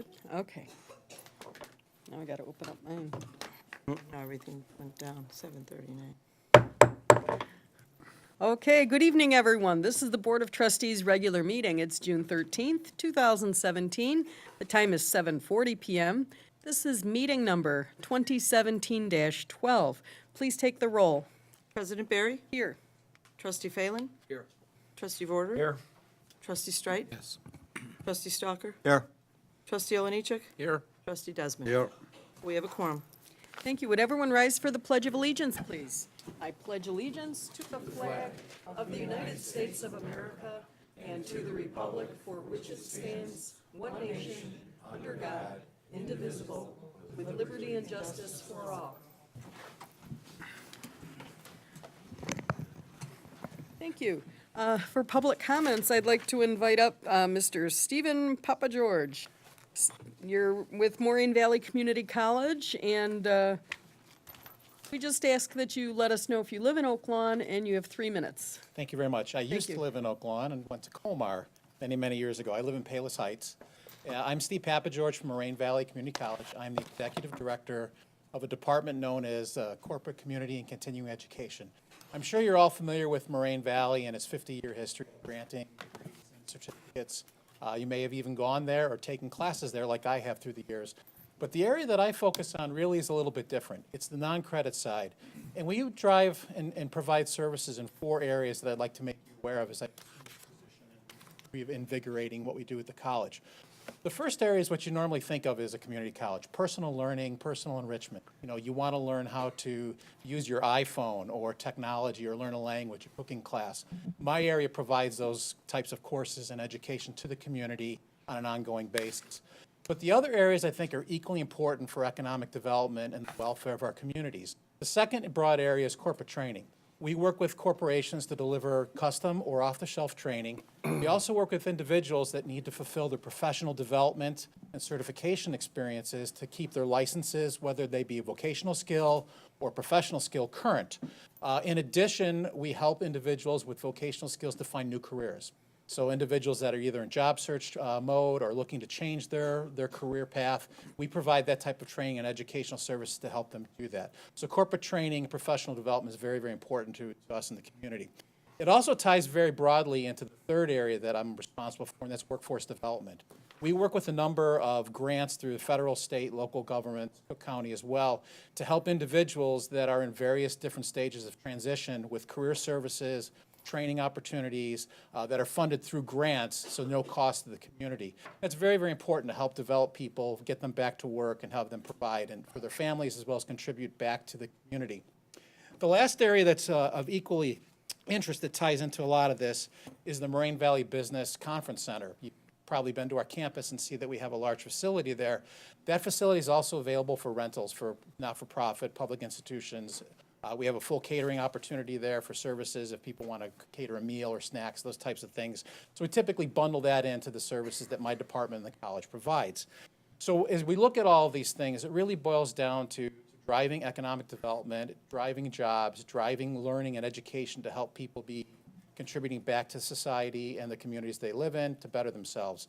good. Okay. Now I got to open up mine. Now everything went down, 7:39. Okay, good evening, everyone. This is the Board of Trustees' regular meeting. It's June 13th, 2017. The time is 7:40 p.m. This is meeting number 2017-12. Please take the roll. President Barry? Here. Trustee Phelan? Here. Trustee Vorder? Here. Trustee Streit? Yes. Trustee Stalker? Here. Trustee Oliniechek? Here. Trustee Desmond? Here. We have a quorum. Thank you. Would everyone rise for the Pledge of Allegiance, please? I pledge allegiance to the flag of the United States of America and to the republic for which it stands, one nation, under God, indivisible, with liberty and justice for all. Thank you. For public comments, I'd like to invite up Mr. Stephen Papageorge. You're with Moraine Valley Community College, and we just ask that you let us know if you live in Oak Lawn, and you have 3 minutes. Thank you very much. I used you. to live in Oak Lawn and went to Colmar many, many years ago. I live in Palos Heights. I'm Steve Papageorge from Moraine Valley Community College. I'm the executive director of a department known as Corporate Community and Continuing Education. I'm sure you're all familiar with Moraine Valley and its 50-year history of granting degrees and certificates. You may have even gone there or taken classes there like I have through the years. But the area that I focus on really is a little bit different. It's the non-credit side. And we drive and provide services in 4 areas that I'd like to make you aware of as I reinvigorating what we do at the college. The first area is what you normally think of as a community college: personal learning, personal enrichment. You know, you want to learn how to use your iPhone or technology or learn a language, a cooking class. My area provides those types of courses and education to the community on an ongoing basis. But the other areas I think are equally important for economic development and the welfare of our communities. The second broad area is corporate training. We work with corporations to deliver custom or off-the-shelf training. We also work with individuals that need to fulfill their professional development and certification experiences to keep their licenses, whether they be vocational skill or professional skill, current. In addition, we help individuals with vocational skills to find new careers. So individuals that are either in job search mode or looking to change their career path, we provide that type of training and educational services to help them do that. So corporate training and professional development is very, very important to us in the community. It also ties very broadly into the third area that I'm responsible for, and that's workforce development. We work with a number of grants through the federal, state, local government, Cook County as well, to help individuals that are in various different stages of transition with career services, training opportunities that are funded through grants, so no cost to the community. That's very, very important to help develop people, get them back to work, and have them provide and for their families as well as contribute back to the community. The last area that's of equally interest that ties into a lot of this is the Moraine Valley Business Conference Center. You've probably been to our campus and see that we have a large facility there. That facility is also available for rentals for not-for-profit public institutions. We have a full catering opportunity there for services if people want to cater a meal or snacks, those types of things. So we typically bundle that into the services that my department in the college provides. So as we look at all of these things, it really boils down to driving economic development, driving jobs, driving learning and education to help people be contributing back to society and the communities they live in to better themselves.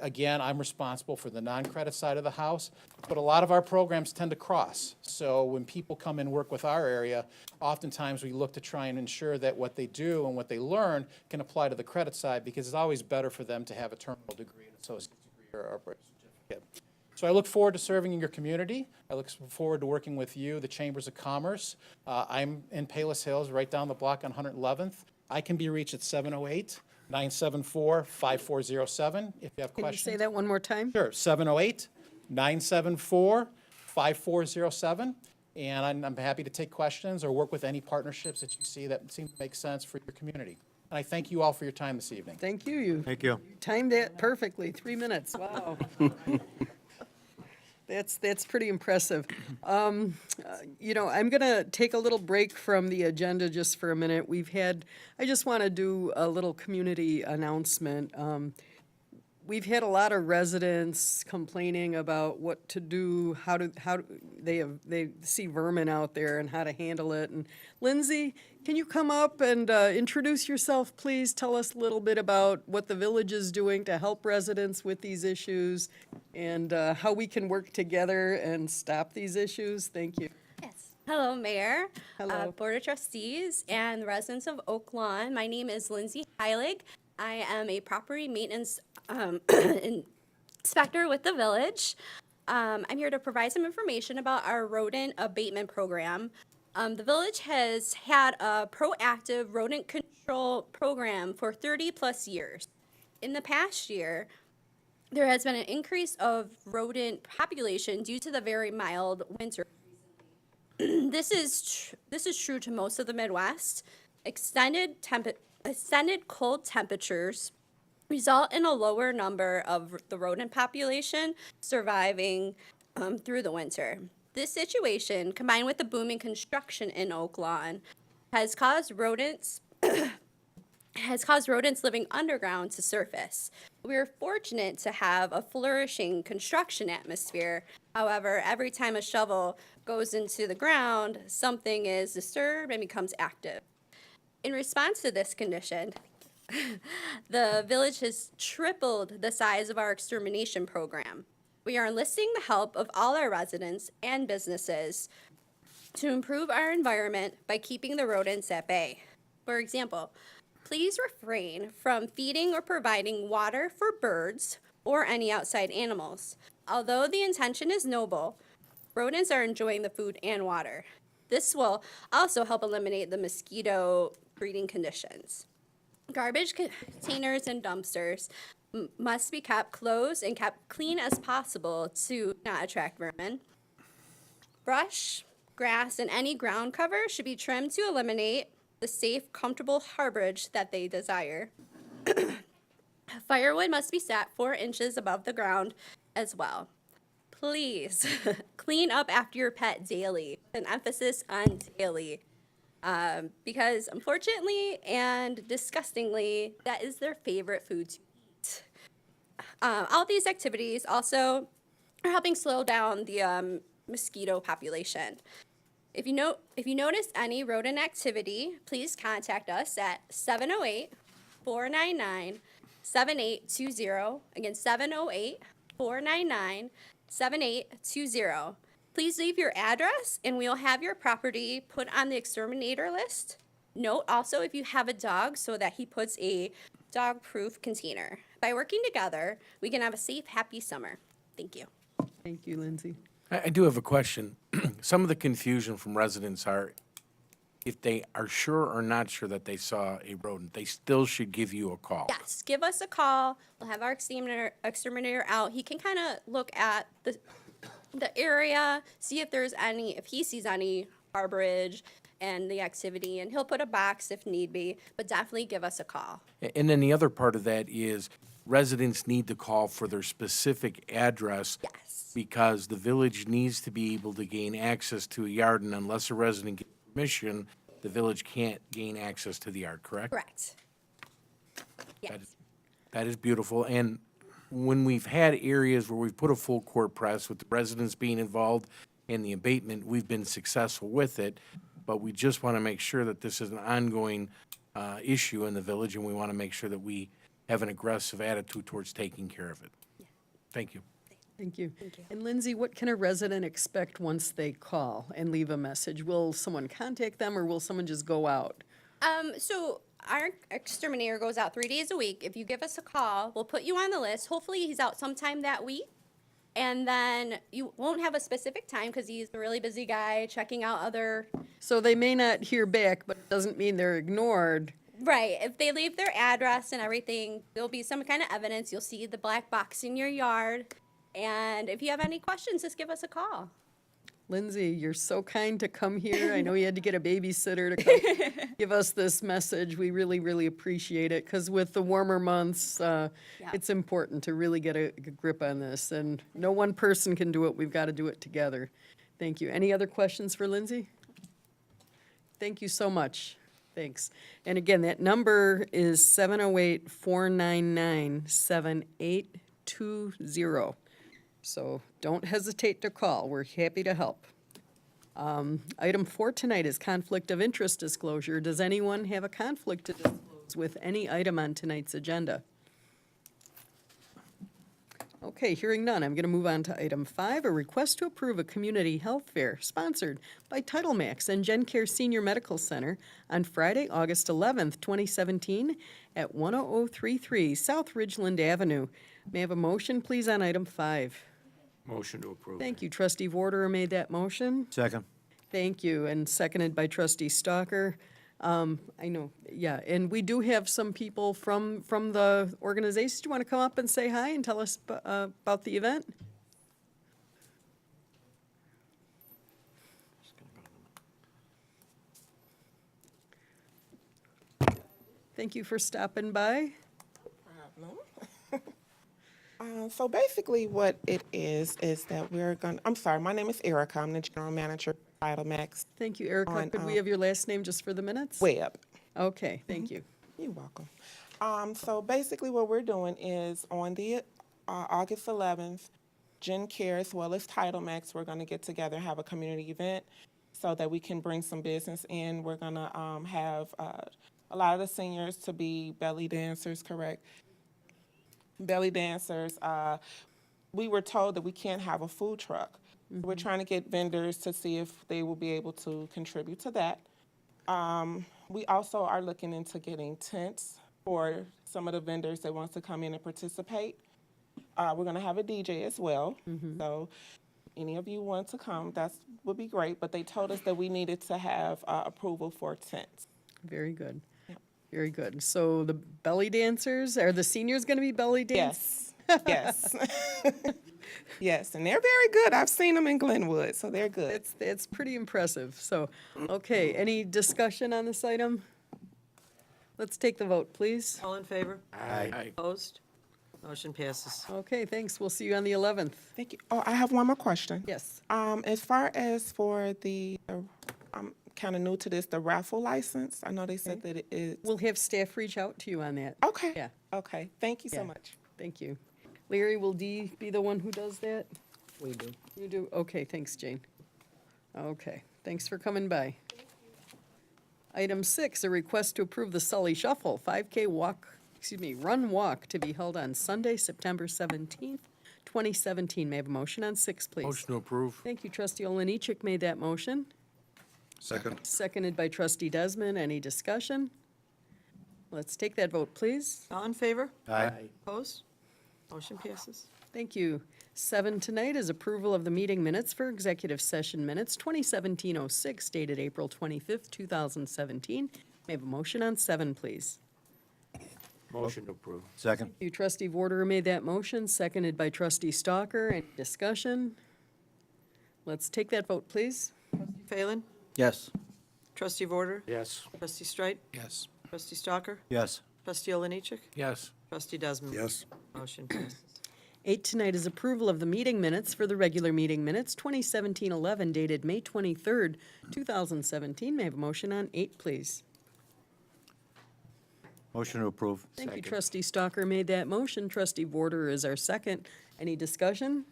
Again, I'm responsible for the non-credit side of the house, but a lot of our programs tend to cross. So when people come and work with our area, oftentimes we look to try and ensure that what they do and what they learn can apply to the credit side, because it's always better for them to have a terminal degree, an associate's degree, or a certificate. So I look forward to serving in your community. I look forward to working with you, the Chambers of Commerce. I'm in Palos Hills, right down the block on 111th. I can be reached at 708-974-5407 if you have Can questions. you say that one more time? Sure, 708-974-5407. And I'm happy to take questions or work with any partnerships that you see that seem to make sense for your community. And I thank you all for your time this evening. Thank you. Thank you. Timed it perfectly, 3 minutes, wow. That's pretty impressive. You know, I'm going to take a little break from the agenda just for a minute. I just want to do a little community announcement. We've had a lot of residents complaining about what to do, how they see vermin out there and how to handle it. And Lindsay, Can you come up and introduce yourself, please? Tell us a little bit about what the village is doing to help residents with these issues and how we can work together and stop these issues. Thank you. Yes. Hello, Mayor, Hello. Board of Trustees, and residents of Oak Lawn. My name is Lindsay Heilig. I am a property maintenance inspector with the village. I'm here to provide some information about our rodent abatement program. The village has had a proactive rodent control program for 30-plus years. In the past year, there has been an increase of rodent population due to the very mild winter. This is true to most of the Midwest. Extended cold temperatures result in a lower number of the rodent population surviving through the winter. This situation, combined with the booming construction in Oak Lawn, has caused rodents living underground to surface. We are fortunate to have a flourishing construction atmosphere. However, every time a shovel goes into the ground, something is disturbed and becomes active. In response to this condition, the village has tripled the size of our extermination program. We are enlisting the help of all our residents and businesses to improve our environment by keeping the rodents at bay. For example, please refrain from feeding or providing water for birds or any outside animals. Although the intention is noble, rodents are enjoying the food and water. This will also help eliminate the mosquito breeding conditions. Garbage containers and dumpsters must be kept closed and kept clean as possible to not attract vermin. Brush, grass, and any ground cover should be trimmed to eliminate the safe, comfortable harborage that they desire. Firewood must be set 4 inches above the ground as well. Please clean up after your pet daily, an emphasis on daily. Because unfortunately and disgustingly, that is their favorite food to eat. All these activities also are helping slow down the mosquito population. If you notice any rodent activity, please contact us at 708-499-7820. Again, 708-499-7820. Please leave your address and we'll have your property put on the exterminator list. Note also if you have a dog so that he puts a dog-proof container. By working together, we can have a safe, happy summer. Thank you. Thank you, Lindsay. I do have a question. Some of the confusion from residents are if they are sure or not sure that they saw a rodent, they still should give you a call. Yes, give us a call. We'll have our exterminator out. He can kind of look at the area, see if he sees any harborage and the activity, and he'll put a box if need be, but definitely give us a call. And then the other part of that is residents need to call for their specific address. Yes. Because the village needs to be able to gain access to a yard, and unless a resident gets permission, the village can't gain access to the yard, correct? Correct. Yes. That is beautiful. And when we've had areas where we've put a full court press with the residents being involved in the abatement, we've been successful with it. But we just want to make sure that this is an ongoing issue in the village, and we want to make sure that we have an aggressive attitude towards taking care of it. Thank you. Thank you. And Lindsay, what can a resident expect once they call and leave a message? Will someone contact them or will someone just go out? So our exterminator goes out 3 days a week. If you give us a call, we'll put you on the list. Hopefully he's out sometime that week. And then you won't have a specific time because he's a really busy guy checking out other. So they may not hear back, but it doesn't mean they're ignored. Right. If they leave their address and everything, there'll be some kind of evidence. You'll see the black box in your yard. And if you have any questions, just give us a call. Lindsay, you're so kind to come here. I know you had to get a babysitter to come give us this message. We really, really appreciate it because with the warmer months, it's important to really get a grip on this. And no one person can do it. We've got to do it together. Thank you. Any other questions for Lindsay? Thank you so much. Thanks. And again, that number is 708-499-7820. So don't hesitate to call. We're happy to help. Item 4 tonight is conflict of interest disclosure. Does anyone have a conflict to disclose with any item on tonight's agenda? Okay, hearing none, I'm going to move on to item 5, a request to approve a community health fair sponsored by Title Max and GenCare Senior Medical Center on Friday, August 11th, 2017, at 10033 South Ridgeland Avenue. May I have a motion, please, on item 5? Motion to approve. Thank you. Trustee Vorder made that motion. Second. Thank you, and seconded by Trustee Stalker. I know, yeah, and we do have some people from the organization. Do you want to come up and say hi and tell us about the event? Thank you for stopping by. So basically what it is that I'm sorry, my name is Erica. I'm the general manager of Title Max Thank you, Erica. On, Could we have your last name just for the minutes? Web. Okay, thank you. You're welcome. So basically what we're doing is on the August 11th, Gen Care as well as Title Max, we're going to get together and have a community event so that we can bring some business in. We're going to have a lot of the seniors to be belly dancers, correct? Belly dancers. We were told that we can't have a food truck. We're trying to get vendors to see if they will be able to contribute to that. We also are looking into getting tents for some of the vendors that wants to come in and participate. We're going to have a DJ as well. So any of you want to come, that would be great. But they told us that we needed to have approval for tents. Very good. Very good. So the belly dancers, are the seniors going to be belly dancers? Yes. Yes. Yes, and they're very good. I've seen them in Glenwood, so they're good. It's pretty impressive. So, okay, any discussion on this item? Let's take the vote, please. All in favor? Aye. Opposed? Motion passes. Okay, thanks. We'll see you on the 11th. Thank you. Oh, I have one more question. Yes. As far as for I'm kind of new to this, the raffle license. I know they said that it is. We'll have staff reach out to you on that. Okay. Yeah. Okay. Thank you Yeah. so much. Thank you. Larry, will Dee be the one who does that? We do. You do? Okay, thanks, Jane. Okay, thanks for coming by. Item 6, a request to approve the Sully Shuffle 5K run walk to be held on Sunday, September 17th, 2017. May I have a motion on 6, please? Motion to approve. Thank you, Trustee Oliniechek made that motion. Second. Seconded by Trustee Desmond. Any discussion? Let's take that vote, please. All in favor? Aye. Opposed? Motion passes. Thank you. 7 tonight is approval of the meeting minutes for executive session minutes 2017-06 dated April 25th, 2017. May I have a motion on 7, please? Motion to approve. Second. You, Trustee Vorder made that motion, seconded by Trustee Stalker. Any discussion? Let's take that vote, please. Phelan? Yes. Trustee Vorder? Yes. Trustee Streit? Yes. Trustee Stalker? Yes. Trustee Oliniechek? Yes. Trustee Desmond? Yes. Motion passes. 8 tonight is approval of the meeting minutes for the regular meeting minutes 2017-11 dated May 23rd, 2017. May I have a motion on 8, please? Motion to approve. Thank you, Second. Trustee Stalker made that motion. Trustee Vorder is our second. Any discussion?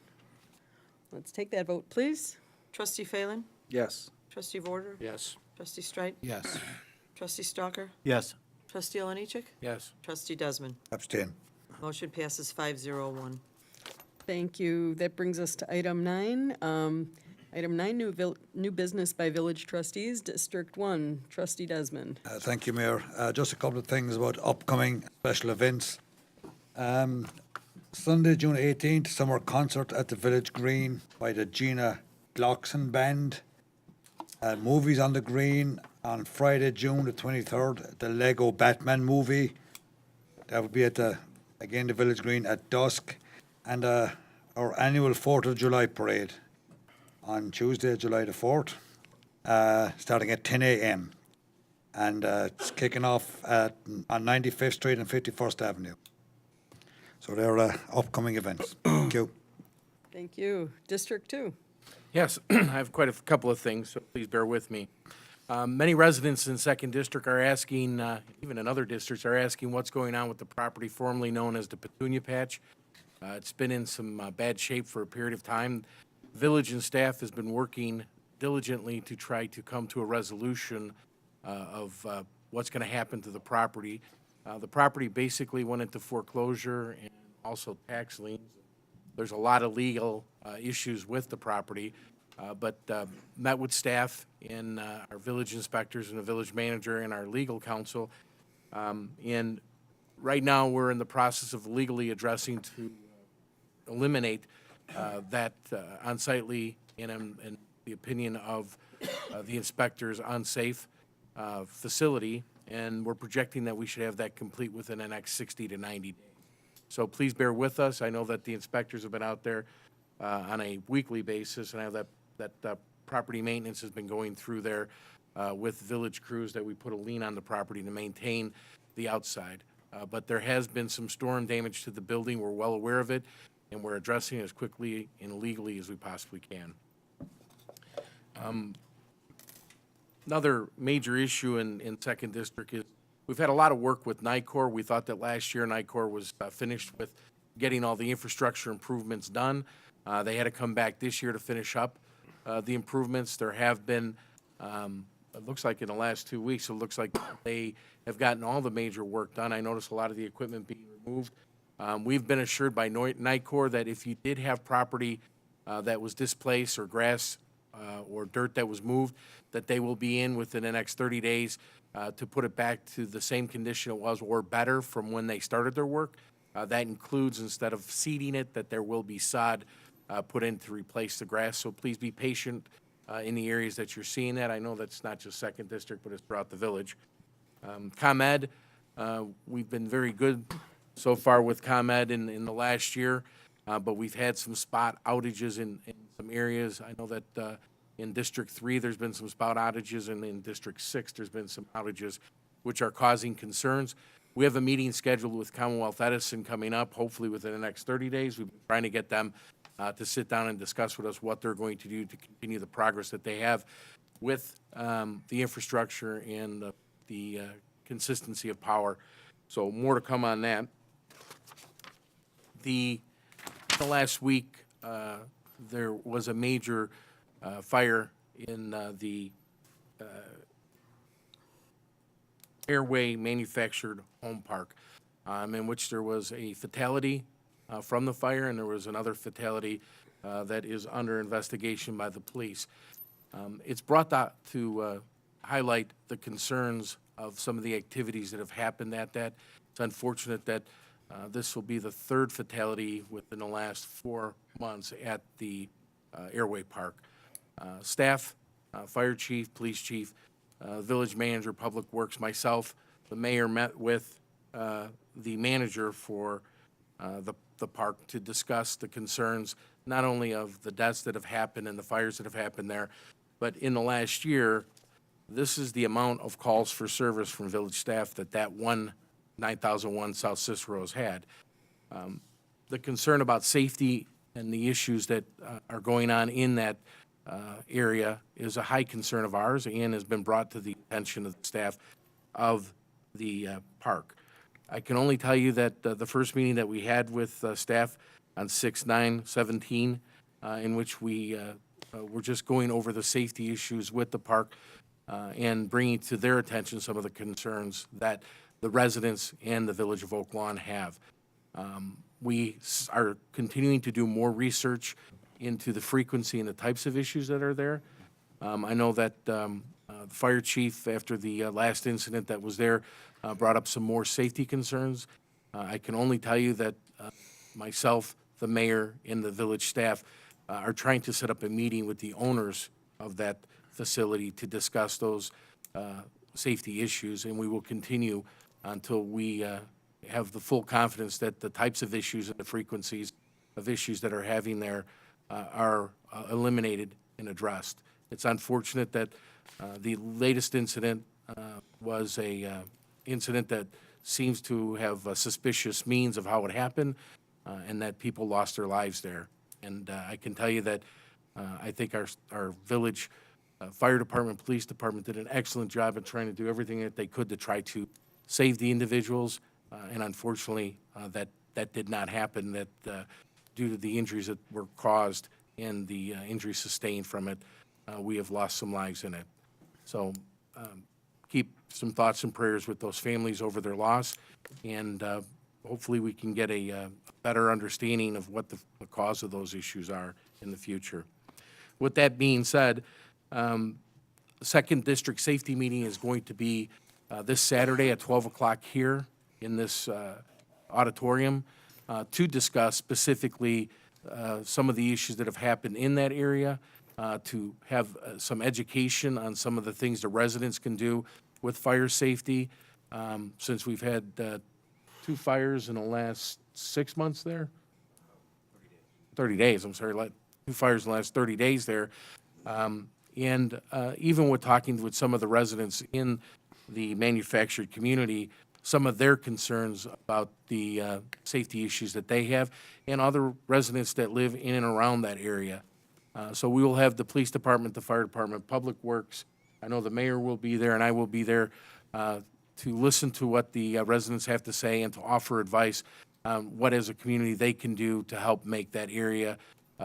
Let's take that vote, please. Trustee Phelan? Yes. Trustee Vorder? Yes. Trustee Streit? Yes. Trustee Stalker? Yes. Trustee Oliniechek? Yes. Trustee Desmond? Abstain. Motion passes 501. Thank you. That brings us to item 9. Item 9, new business by village trustees, District 1. Trustee Desmond. Thank you, Mayor. Just a couple of things about upcoming special events. Sunday, June 18th, summer concert at the Village Green by the Gina Glockson Band. Movies on the Green on Friday, June the 23rd, the Lego Batman movie. That will be at the Village Green at dusk. And our annual 4th of July parade on Tuesday, July the 4th, starting at 10 a.m. And it's kicking off on 95th Street and 51st Avenue. So they're upcoming events. Thank you. Thank you. District 2. Yes, I have quite a couple of things, so please bear with me. Many residents in 2nd District are asking, even in other districts, are asking what's going on with the property formerly known as the Petunia Patch. It's been in some bad shape for a period of time. Village and staff has been working diligently to try to come to a resolution of what's going to happen to the property. The property basically went into foreclosure and also tax liens. There's a lot of legal issues with the property, but met with staff and our village inspectors and the village manager and our legal counsel. And right now, we're in the process of legally addressing to eliminate that unsightly and in the opinion of the inspectors, unsafe facility. And we're projecting that we should have that complete within the next 60 to 90 days. So please bear with us. I know that the inspectors have been out there on a weekly basis, and I know that property maintenance has been going through there with village crews, that we put a lien on the property to maintain the outside. But there has been some storm damage to the building. We're well aware of it, and we're addressing it as quickly and legally as we possibly can. Another major issue in Second District is we've had a lot of work with NICOR. We thought that last year NICOR was finished with getting all the infrastructure improvements done. They had to come back this year to finish up the improvements. There have been, it looks like in the last 2 weeks, it looks like they have gotten all the major work done. I noticed a lot of the equipment being removed. We've been assured by NICOR that if you did have property that was displaced or grass or dirt that was moved, that they will be in within the next 30 days to put it back to the same condition it was or better from when they started their work. That includes, instead of seeding it, that there will be sod put in to replace the grass. So please be patient in the areas that you're seeing that. I know that's not just Second District, but it's throughout the village. ComEd, we've been very good so far with ComEd in the last year, but we've had some spot outages in some areas. I know that in District 3, there's been some spot outages, and in District 6, there's been some outages which are causing concerns. We have a meeting scheduled with Commonwealth Edison coming up, hopefully within the next 30 days. We've been trying to get them to sit down and discuss with us what they're going to do to continue the progress that they have with the infrastructure and the consistency of power. So more to come on that. The last week, there was a major fire in the Airway manufactured home park, in which there was a fatality from the fire, and there was another fatality that is under investigation by the police. It's brought that to highlight the concerns of some of the activities that have happened at that. It's unfortunate that this will be the third fatality within the last 4 months at the Airway Park. Staff, fire chief, police chief, village manager, public works, myself, the mayor met with the manager for the park to discuss the concerns, not only of the deaths that have happened and the fires that have happened there, but in the last year, this is the amount of calls for service from village staff that 9001 South Cicero has had. The concern about safety and the issues that are going on in that area is a high concern of ours and has been brought to the attention of the staff of the park. I can only tell you that the first meeting that we had with staff on 6/9/17, in which we were just going over the safety issues with the park and bringing to their attention some of the concerns that the residents and the village of Oak Lawn have. We are continuing to do more research into the frequency and the types of issues that are there. I know that the fire chief, after the last incident that was there, brought up some more safety concerns. I can only tell you that myself, the mayor, and the village staff are trying to set up a meeting with the owners of that facility to discuss those safety issues, and we will continue until we have the full confidence that the types of issues and the frequencies of issues that are having there are eliminated and addressed. It's unfortunate that the latest incident was a incident that seems to have suspicious means of how it happened, and that people lost their lives there. And I can tell you that I think our village fire department, police department did an excellent job at trying to do everything that they could to try to save the individuals, and unfortunately, that did not happen, that due to the injuries that were caused and the injuries sustained from it, we have lost some lives in it. So keep some thoughts and prayers with those families over their loss, and hopefully we can get a better understanding of what the cause of those issues are in the future. With that being said, Second District Safety Meeting is going to be this Saturday at 12 o'clock here in this auditorium to discuss specifically some of the issues that have happened in that area, to have some education on some of the things the residents can do with fire safety. Since we've had 2 fires in the last 6 months there? 30 days, I'm sorry, 2 fires in the last 30 days there. And even with talking with some of the residents in the manufactured community, some of their concerns about the safety issues that they have, and other residents that live in and around that area. So we will have the police department, the fire department, Public Works. I know the mayor will be there, and I will be there to listen to what the residents have to say and to offer advice on what as a community they can do to help make that area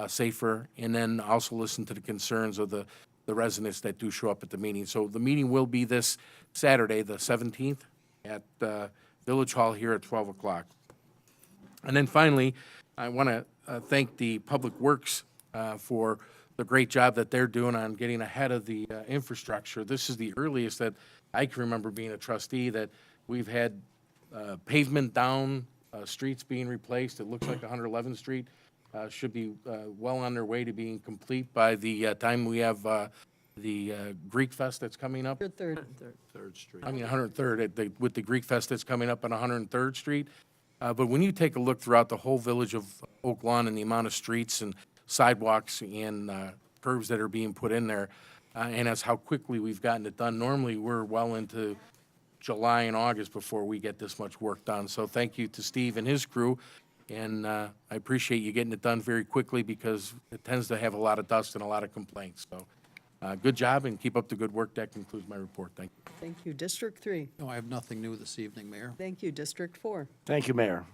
safer, and then also listen to the concerns of the residents that do show up at the meeting. So the meeting will be this Saturday, the 17th, at Village Hall here at 12 o'clock. And then finally, I want to thank the Public Works for the great job that they're doing on getting ahead of the infrastructure. This is the earliest that I can remember being a trustee that we've had pavement down, streets being replaced. It looks like 111th Street should be well on their way to being complete by the time we have the Greek Fest that's coming up. Third. I mean, 103rd, with the Greek Fest that's coming up on 103rd Street. But when you take a look throughout the whole village of Oak Lawn and the amount of streets and sidewalks and curbs that are being put in there, and as how quickly we've gotten it done, normally we're well into July and August before we get this much work done. So thank you to Steve and his crew, and I appreciate you getting it done very quickly because it tends to have a lot of dust and a lot of complaints. So good job and keep up the good work. That concludes my report. Thank you. Thank you. District 3. No, I have nothing new this evening, Mayor. Thank you. District 4. Thank you, Mayor.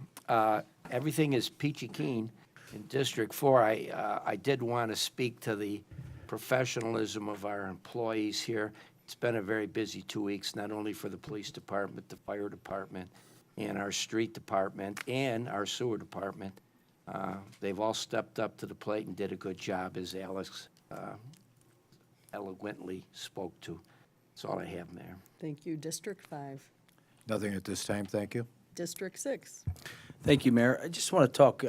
Everything is peachy keen in District 4. I did want to speak to the professionalism of our employees here. It's been a very busy 2 weeks, not only for the police department, the fire department, and our street department, and our sewer department. They've all stepped up to the plate and did a good job, as Alex eloquently spoke to. That's all I have, Mayor. Thank you. District 5. Nothing at this time, thank you. District 6. Thank you, Mayor. I just want to talk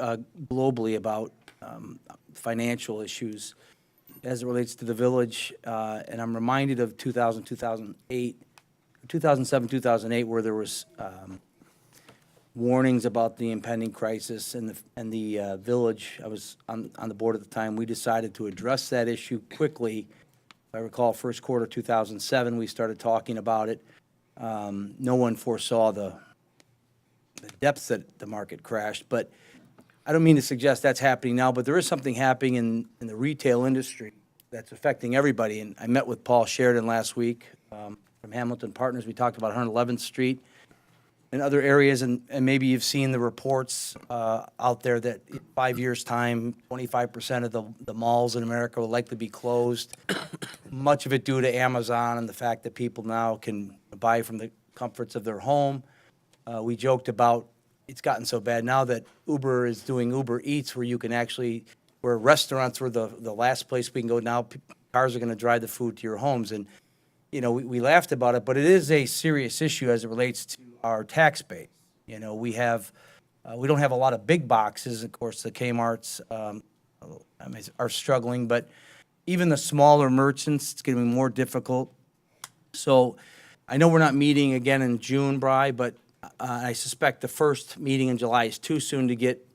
globally about financial issues as it relates to the village, and I'm reminded of 2008, 2007, where there was warnings about the impending crisis in the village. I was on the board at the time. We decided to address that issue quickly. If I recall, first quarter 2007, we started talking about it. No one foresaw the depths that the market crashed, but I don't mean to suggest that's happening now, but there is something happening in the retail industry that's affecting everybody. And I met with Paul Sheridan last week from Hamilton Partners. We talked about 111th Street and other areas, and maybe you've seen the reports out there that in 5 years' time, 25% of the malls in America will likely be closed, much of it due to Amazon and the fact that people now can buy from the comforts of their home. We joked about it's gotten so bad now that Uber is doing Uber Eats, where you can actually, where restaurants were the last place we can go now, cars are going to drive the food to your homes. And, you know, we laughed about it, but it is a serious issue as it relates to our tax base. You know, we don't have a lot of big boxes. Of course, the Kmart's are struggling, but even the smaller merchants, it's going to be more difficult. So I know we're not meeting again in June, Bri, but I suspect the first meeting in July is too soon to get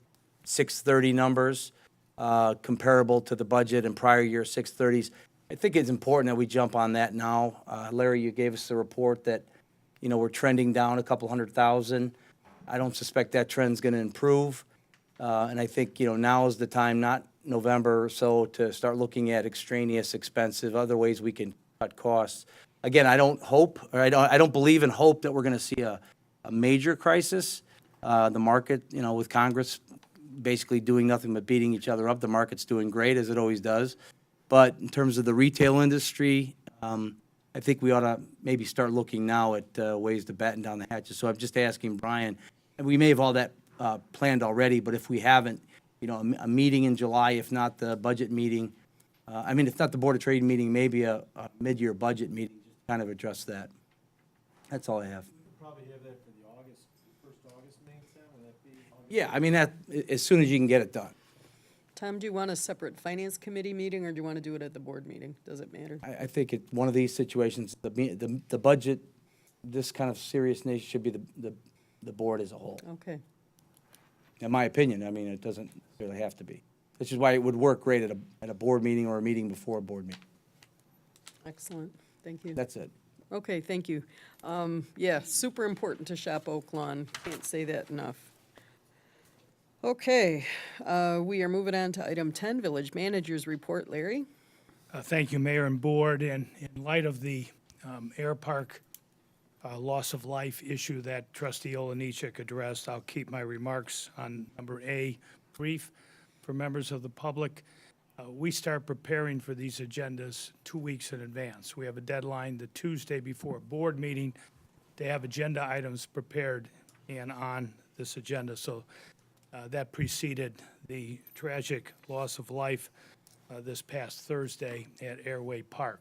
630 numbers comparable to the budget and prior year 630s. I think it's important that we jump on that now. Larry, you gave us the report that, you know, we're trending down a couple 100,000. I don't suspect that trend's going to improve. And I think, you know, now is the time, not November or so, to start looking at extraneous, expensive, other ways we can cut costs. Again, I don't believe in hope that we're going to see a major crisis. The market, you know, with Congress basically doing nothing but beating each other up, the market's doing great, as it always does. But in terms of the retail industry, I think we ought to maybe start looking now at ways to batten down the hatches. So I'm just asking Brian, and we may have all that planned already, but if we haven't, you know, a meeting in July, if not the budget meeting, if not the Board of Trade meeting, maybe a mid-year budget meeting, just kind of address that. That's all I have. Probably have that for the first August meeting, Sam, would that be? Yeah, I mean, as soon as you can get it done. Tom, do you want a separate finance committee meeting, or do you want to do it at the board meeting? Does it matter? I think one of these situations, the budget, this kind of serious nature should be the board as a whole. Okay. In my opinion, I mean, it doesn't really have to be. Which is why it would work great at a board meeting or a meeting before a board meeting. Excellent. Thank you. That's it. Okay, thank you. Yeah, super important to shop Oak Lawn. Can't say that enough. Okay, we are moving on to item 10, Village Manager's Report. Larry? Thank you, Mayor and Board. And in light of the Air Park loss of life issue that Trustee Olenichek addressed, I'll keep my remarks on number A brief for members of the public. We start preparing for these agendas 2 weeks in advance. We have a deadline the Tuesday before a board meeting to have agenda items prepared and on this agenda. So that preceded the tragic loss of life this past Thursday at Airway Park.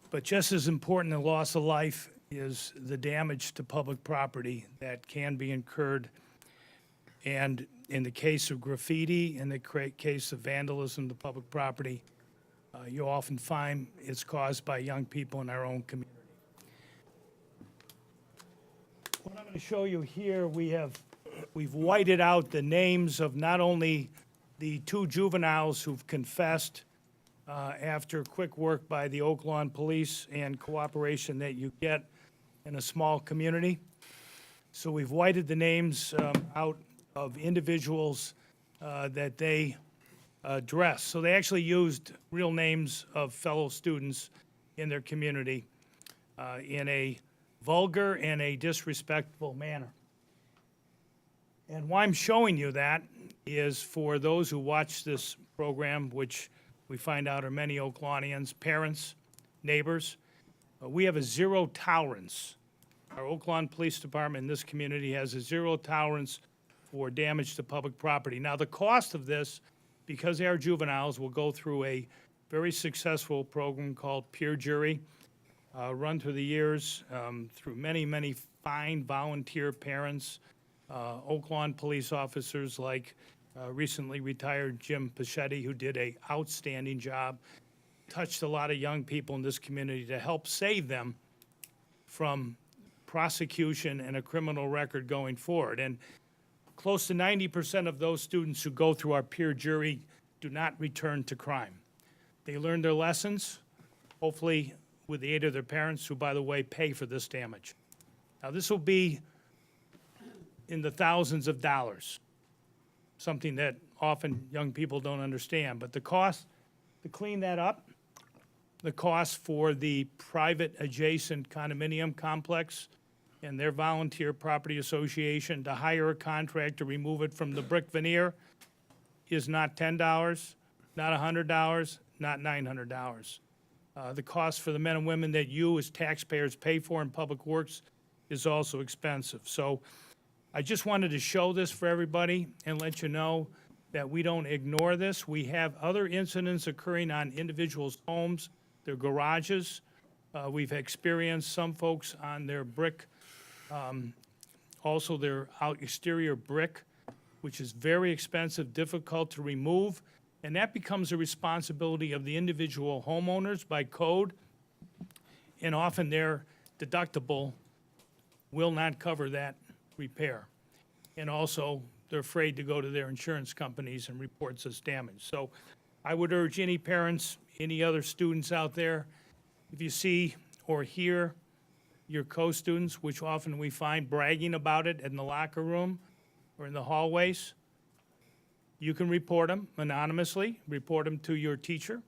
But just as important, the loss of life is the damage to public property that can be incurred. And in the case of graffiti, in the case of vandalism to public property, you often find it's caused by young people in our own community. What I'm going to show you here, we've whited out the names of not only the 2 juveniles who've confessed after quick work by the Oak Lawn Police and cooperation that you get in a small community. So we've whited the names out of individuals that they addressed. So they actually used real names of fellow students in their community in a vulgar and a disrespectful manner. And why I'm showing you that is for those who watch this program, which we find out are many Oak Lawnians, parents, neighbors, we have a zero tolerance. Our Oak Lawn Police Department in this community has a zero tolerance for damage to public property. Now, the cost of this, because they are juveniles, will go through a very successful program called Peer Jury, run through the years through many, many fine volunteer parents, Oak Lawn police officers like recently retired Jim Pachetti, who did an outstanding job, touched a lot of young people in this community to help save them from prosecution and a criminal record going forward. And close to 90% of those students who go through our peer jury do not return to crime. They learn their lessons, hopefully with the aid of their parents, who, by the way, pay for this damage. Now, this will be in the thousands of dollars, something that often young people don't understand. But the cost to clean that up, the cost for the private adjacent condominium complex and their volunteer property association to hire a contractor to remove it from the brick veneer is not $10, not $100, not $900. The cost for the men and women that you as taxpayers pay for in public works is also expensive. So I just wanted to show this for everybody and let you know that we don't ignore this. We have other incidents occurring on individuals' homes, their garages. We've experienced some folks on their brick, also their exterior brick, which is very expensive, difficult to remove, and that becomes a responsibility of the individual homeowners by code, and often their deductible will not cover that repair. And also, they're afraid to go to their insurance companies and report this damage. So I would urge any parents, any other students out there, if you see or hear your co-students, which often we find bragging about it in the locker room or in the hallways, you can report them anonymously, report them to your teacher,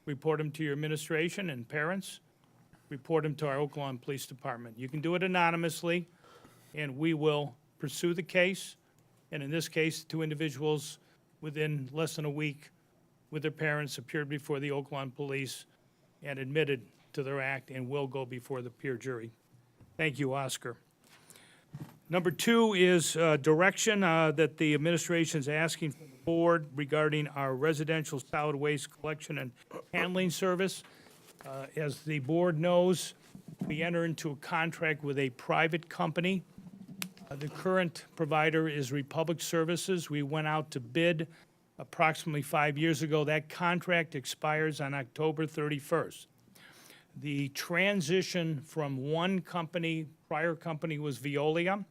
report them to your administration and parents, report them to our Oak Lawn Police Department. You can do it anonymously, and we will pursue the case. And in this case, 2 individuals within less than a week with their parents appeared before the Oak Lawn Police and admitted to their act and will go before the peer jury. Thank you, Oscar. Number 2 is direction that the administration is asking from the board regarding our residential solid waste collection and handling service. As the board knows, we enter into a contract with a private company. The current provider is Republic Services. We went out to bid approximately 5 years ago. That contract expires on October 31st. The transition from one company, prior company was Veolia,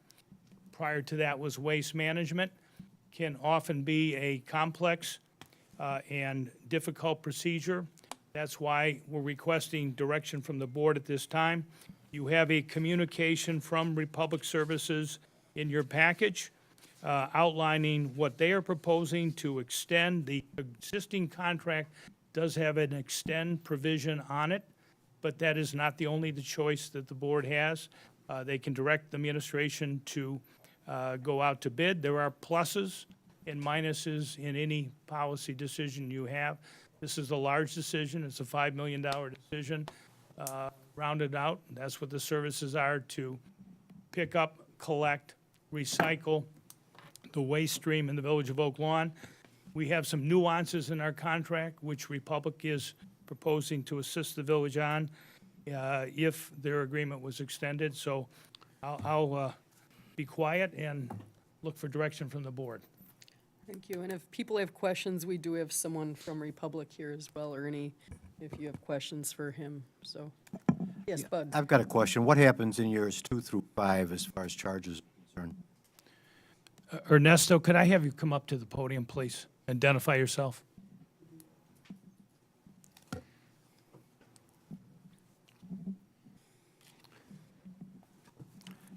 prior to that was Waste Management, can often be a complex and difficult procedure. That's why we're requesting direction from the board at this time. You have a communication from Republic Services in your package outlining what they are proposing to extend. The existing contract does have an extend provision on it, but that is not the only choice that the board has. They can direct the administration to go out to bid. There are pluses and minuses in any policy decision you have. This is a large decision. It's a $5 million decision. Rounded out, that's what the services are, to pick up, collect, recycle the waste stream in the village of Oak Lawn. We have some nuances in our contract, which Republic is proposing to assist the village on if their agreement was extended. So I'll be quiet and look for direction from the board. Thank you. And if people have questions, we do have someone from Republic here as well, Ernie, if you have questions for him. So, yes, Bud. I've got a question. What happens in years 2 through 5 as far as charges are concerned? Ernesto, could I have you come up to the podium, please? Identify yourself.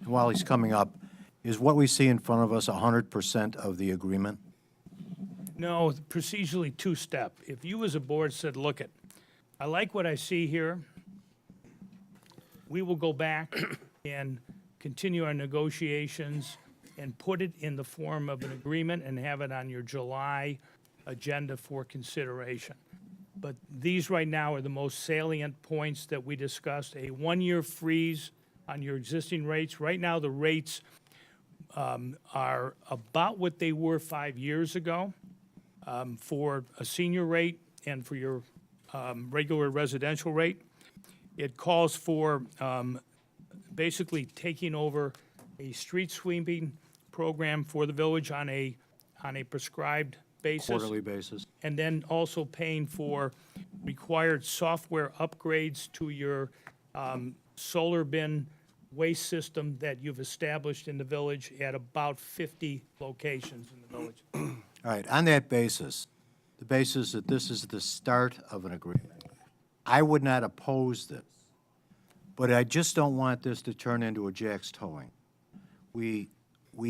And while he's coming up, is what we see in front of us 100% of the agreement? No, procedurally two-step. If you as a board said, look it, I like what I see here, we will go back and continue our negotiations and put it in the form of an agreement and have it on your July agenda for consideration. But these right now are the most salient points that we discussed. A one-year freeze on your existing rates. Right now, the rates are about what they were 5 years ago for a senior rate and for your regular residential rate. It calls for basically taking over a street sweeping program for the village on a prescribed basis. Quarterly basis? And then also paying for required software upgrades to your solar bin waste system that you've established in the village at about 50 locations in the village. All right, on that basis, the basis that this is the start of an agreement, I would not oppose this, but I just don't want this to turn into a Jack's towing. We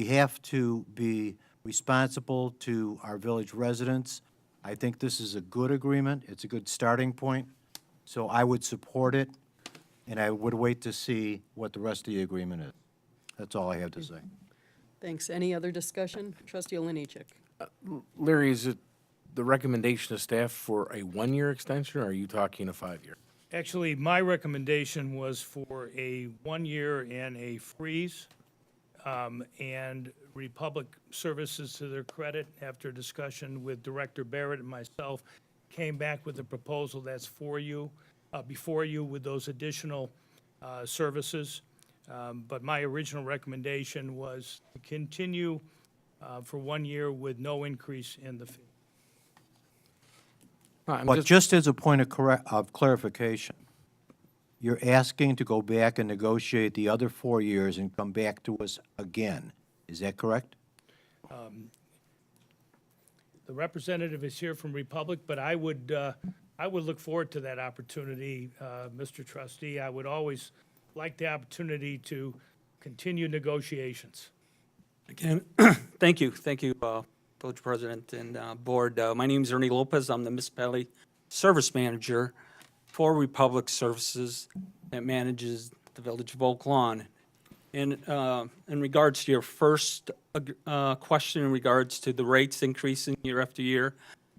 have to be responsible to our village residents. I think this is a good agreement. It's a good starting point, so I would support it, and I would wait to see what the rest of the agreement is. That's all I have to say. Thanks. Any other discussion? Trustee Oliniechek. Larry, is it the recommendation of staff for a one-year extension, or are you talking a 5-year? Actually, my recommendation was for a 1 year and a freeze. And Republic Services, to their credit, after discussion with Director Barrett and myself, came back with a proposal that's for you, before you with those additional services. But my original recommendation was to continue for 1 year with no increase in the fee. But just as a point of clarification, you're asking to go back and negotiate the other 4 years and come back to us again. Is that correct? The representative is here from Republic, but I would look forward to that opportunity, Mr. Trustee. I would always like the opportunity to continue negotiations. Again, thank you, Village President and Board. My name is Ernie Lopez. I'm the Municipality Service Manager for Republic Services that manages the Village of Oak Lawn. In regards to your first question in regards to the rates increasing year after year,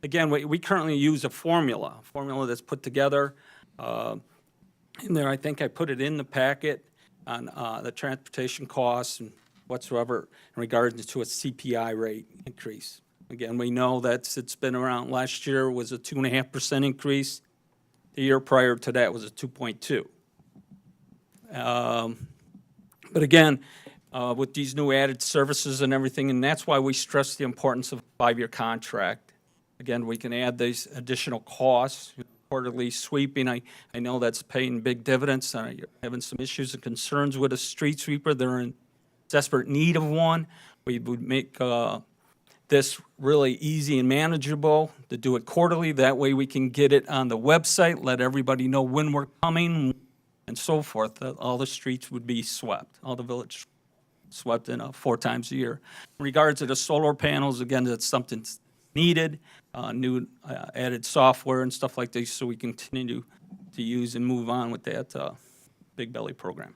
again, we currently use a formula that's put together. In there, I think I put it in the packet on the transportation costs and whatsoever in regards to a CPI rate increase. Again, we know that it's been around, last year was a 2.5% increase. The year prior to that was a 2.2. But again, with these new added services and everything, and that's why we stress the importance of a 5-year contract. Again, we can add these additional costs, quarterly sweeping. I know that's paying big dividends. You're having some issues and concerns with a street sweeper. They're in desperate need of one. We would make this really easy and manageable to do it quarterly. That way we can get it on the website, let everybody know when we're coming and so forth. All the streets would be swept, all the village swept in 4 times a year. In regards to the solar panels, again, that's something needed, new added software and stuff like this, so we continue to use and move on with that Big Belly program.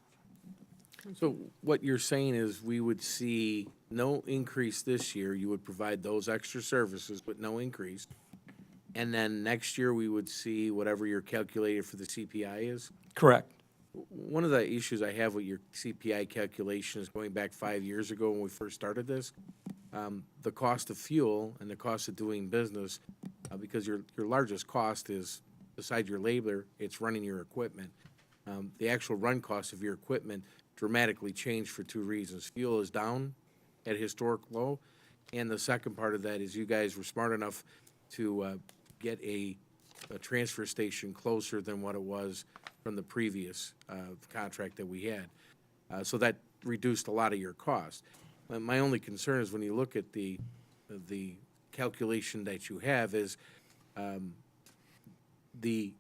So what you're saying is we would see no increase this year, you would provide those extra services, but no increase. And then next year, we would see whatever your calculator for the CPI is? Correct. One of the issues I have with your CPI calculation is going back 5 years ago when we first started this, the cost of fuel and the cost of doing business, because your largest cost is, besides your labor, it's running your equipment. The actual run cost of your equipment dramatically changed for 2 reasons. Fuel is down at historic low, and the second part of that is you guys were smart enough to get a transfer station closer than what it was from the previous contract that we had. So that reduced a lot of your costs. My only concern is when you look at the calculation that you have is the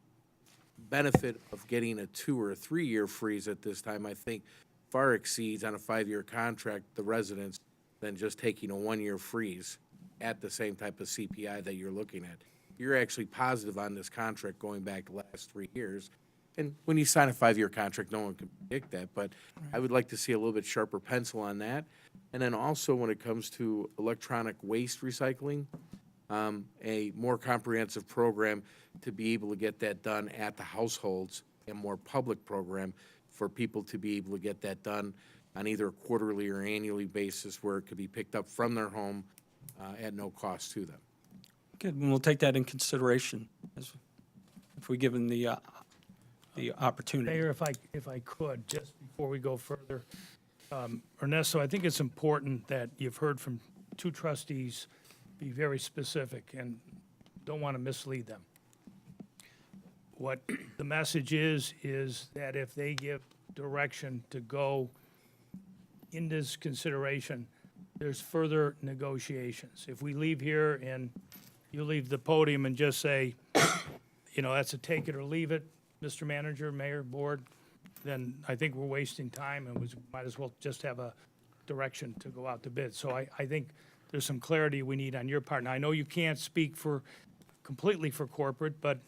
benefit of getting a 2 or 3 year freeze at this time, I think, far exceeds on a 5-year contract the residents than just taking a 1-year freeze at the same type of CPI that you're looking at. You're actually positive on this contract going back the last 3 years. And when you sign a 5-year contract, no one can predict that, but I would like to see a little bit sharper pencil on that. And then also when it comes to electronic waste recycling, a more comprehensive program to be able to get that done at the households, and more public program for people to be able to get that done on either a quarterly or annually basis where it could be picked up from their home at no cost to them. Good, and we'll take that in consideration if we give them the opportunity. Mayor, if I could, just before we go further, Ernesto, I think it's important that you've heard from 2 trustees, be very specific and don't want to mislead them. What the message is that if they give direction to go in this consideration, there's further negotiations. If we leave here and you leave the podium and just say, that's a take it or leave it, Mr. Manager, Mayor, Board, then I think we're wasting time and we might as well just have a direction to go out to bid. So I think there's some clarity we need on your part. Now, I know you can't speak completely for corporate, but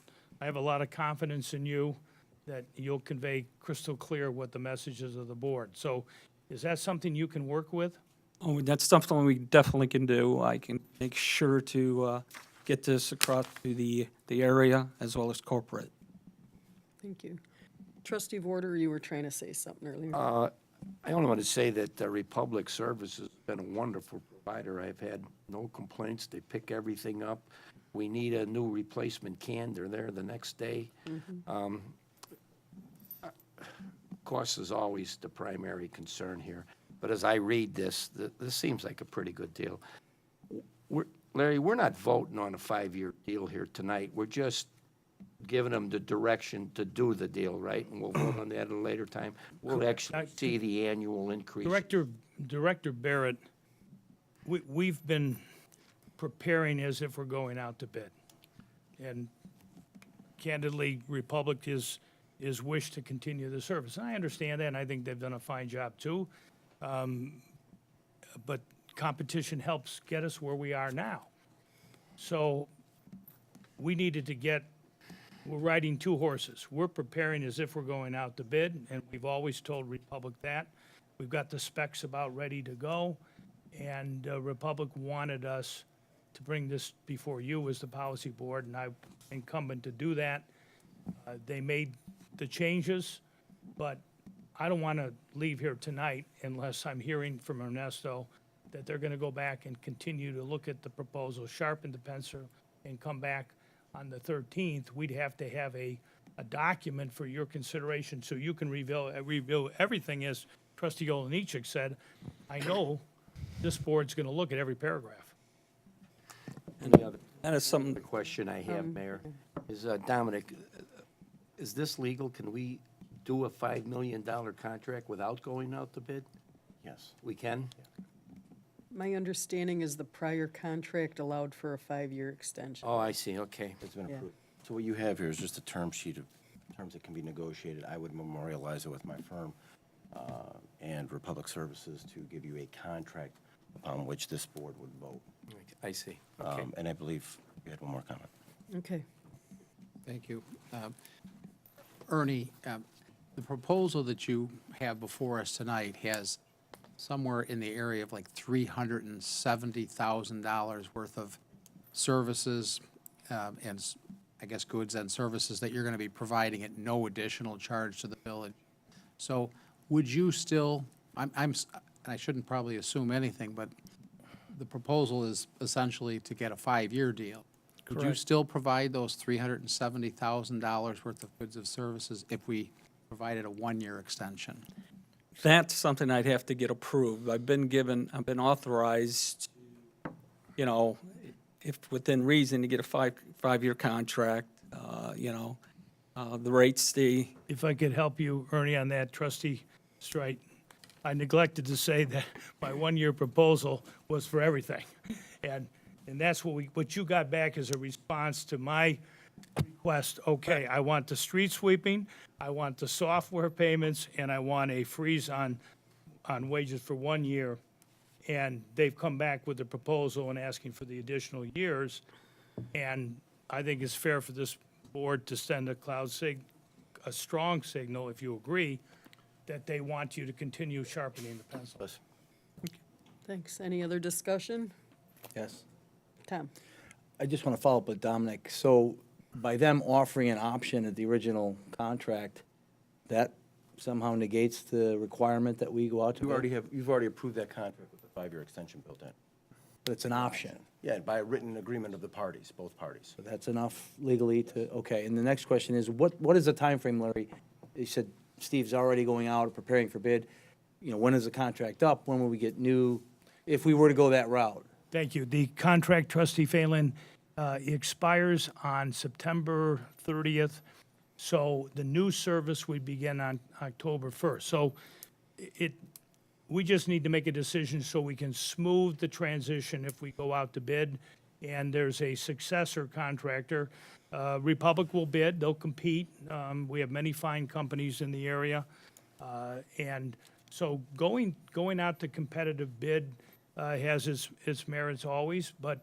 I have a lot of confidence in you that you'll convey crystal clear what the message is of the board. So is that something you can work with? Oh, that's something we definitely can do. I can make sure to get this across to the area as well as corporate. Thank you. Trustee Vorder, you were trying to say something earlier. I only want to say that Republic Services has been a wonderful provider. I've had no complaints. They pick everything up. We need a new replacement can. They're there the next day. Cost is always the primary concern here. But as I read this, this seems like a pretty good deal. Larry, we're not voting on a 5-year deal here tonight. We're just giving them the direction to do the deal, right? And we'll vote on that at a later time. We'll actually see the annual increase. Director Barrett, we've been preparing as if we're going out to bid. And candidly, Republic is wish to continue the service. And I understand that, and I think they've done a fine job too. But competition helps get us where we are now. So we needed to we're riding 2 horses. We're preparing as if we're going out to bid, and we've always told Republic that. We've got the specs about ready to go, and Republic wanted us to bring this before you as the policy board, and I'm incumbent to do that. They made the changes, but I don't want to leave here tonight unless I'm hearing from Ernesto that they're going to go back and continue to look at the proposal, sharpen the pencil, and come back on the 13th. We'd have to have a document for your consideration so you can review everything. As Trustee Olenichek said, I know this board's going to look at every paragraph. Any other That is something, question I have, Mayor, is, Dominic, is this legal? Can we do a $5 million contract without going out to bid? Yes. We can? My understanding is the prior contract allowed for a 5-year extension. Oh, I see, okay. It's been Yeah. approved. So what you have here is just a term sheet of terms that can be negotiated. I would memorialize it with my firm and Republic Services to give you a contract upon which this board would vote. I see, okay. And I believe you had one more comment. Okay. Thank you. Ernie, the proposal that you have before us tonight has somewhere in the area of like $370,000 worth of services and I guess goods and services that you're going to be providing at no additional charge to the village. So would you still, I shouldn't probably assume anything, but the proposal is essentially to get a 5-year deal. Would you Correct. still provide those $370,000 worth of goods and services if we provided a 1-year extension? that's something I'd have to get approved. I've been authorized, you know, if within reason, to get a five-year contract, the rates stay. If I could help you, Ernie, on that, Trustee Strite, I neglected to say that my 1-year proposal was for everything. And that's what you got back as a response to my request. Okay, I want the street sweeping, I want the software payments, and I want a freeze on wages for 1 year. And they've come back with a proposal and asking for the additional years. And I think it's fair for this board to send a strong signal, if you agree, that they want you to continue sharpening the pencil. Thanks. Any other discussion? Yes. Tom? I just want to follow up with Dominic. So by them offering an option at the original contract, that somehow negates the requirement that we go out to bid? You've already approved that contract with the 5-year extension built in. But it's an option. Yeah, by a written agreement of the parties, both parties. So that's enough legally to, okay. And the next question is, what is the time frame, Larry? You said Steve's already going out, preparing for bid. You know, when is the contract up? When will we get new, if we were to go that route? Thank you. The contract, Trustee Phelan, expires on September 30th. So the new service would begin on October 1st. So we just need to make a decision so we can smooth the transition if we go out to bid. And there's a successor contractor. Republic will bid, they'll compete. We have many fine companies in the area. And so going out to competitive bid has its merits always, but,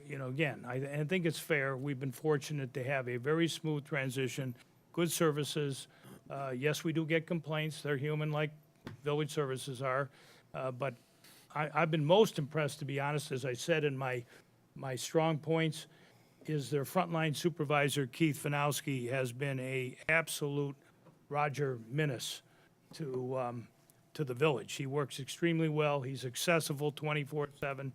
again, I think it's fair. We've been fortunate to have a very smooth transition, good services. Yes, we do get complaints. They're human like village services are. But I've been most impressed, to be honest, as I said in my strong points, is their frontline supervisor, Keith Fanowski, has been a absolute Roger Minnis to the village. He works extremely well. He's accessible 24/7,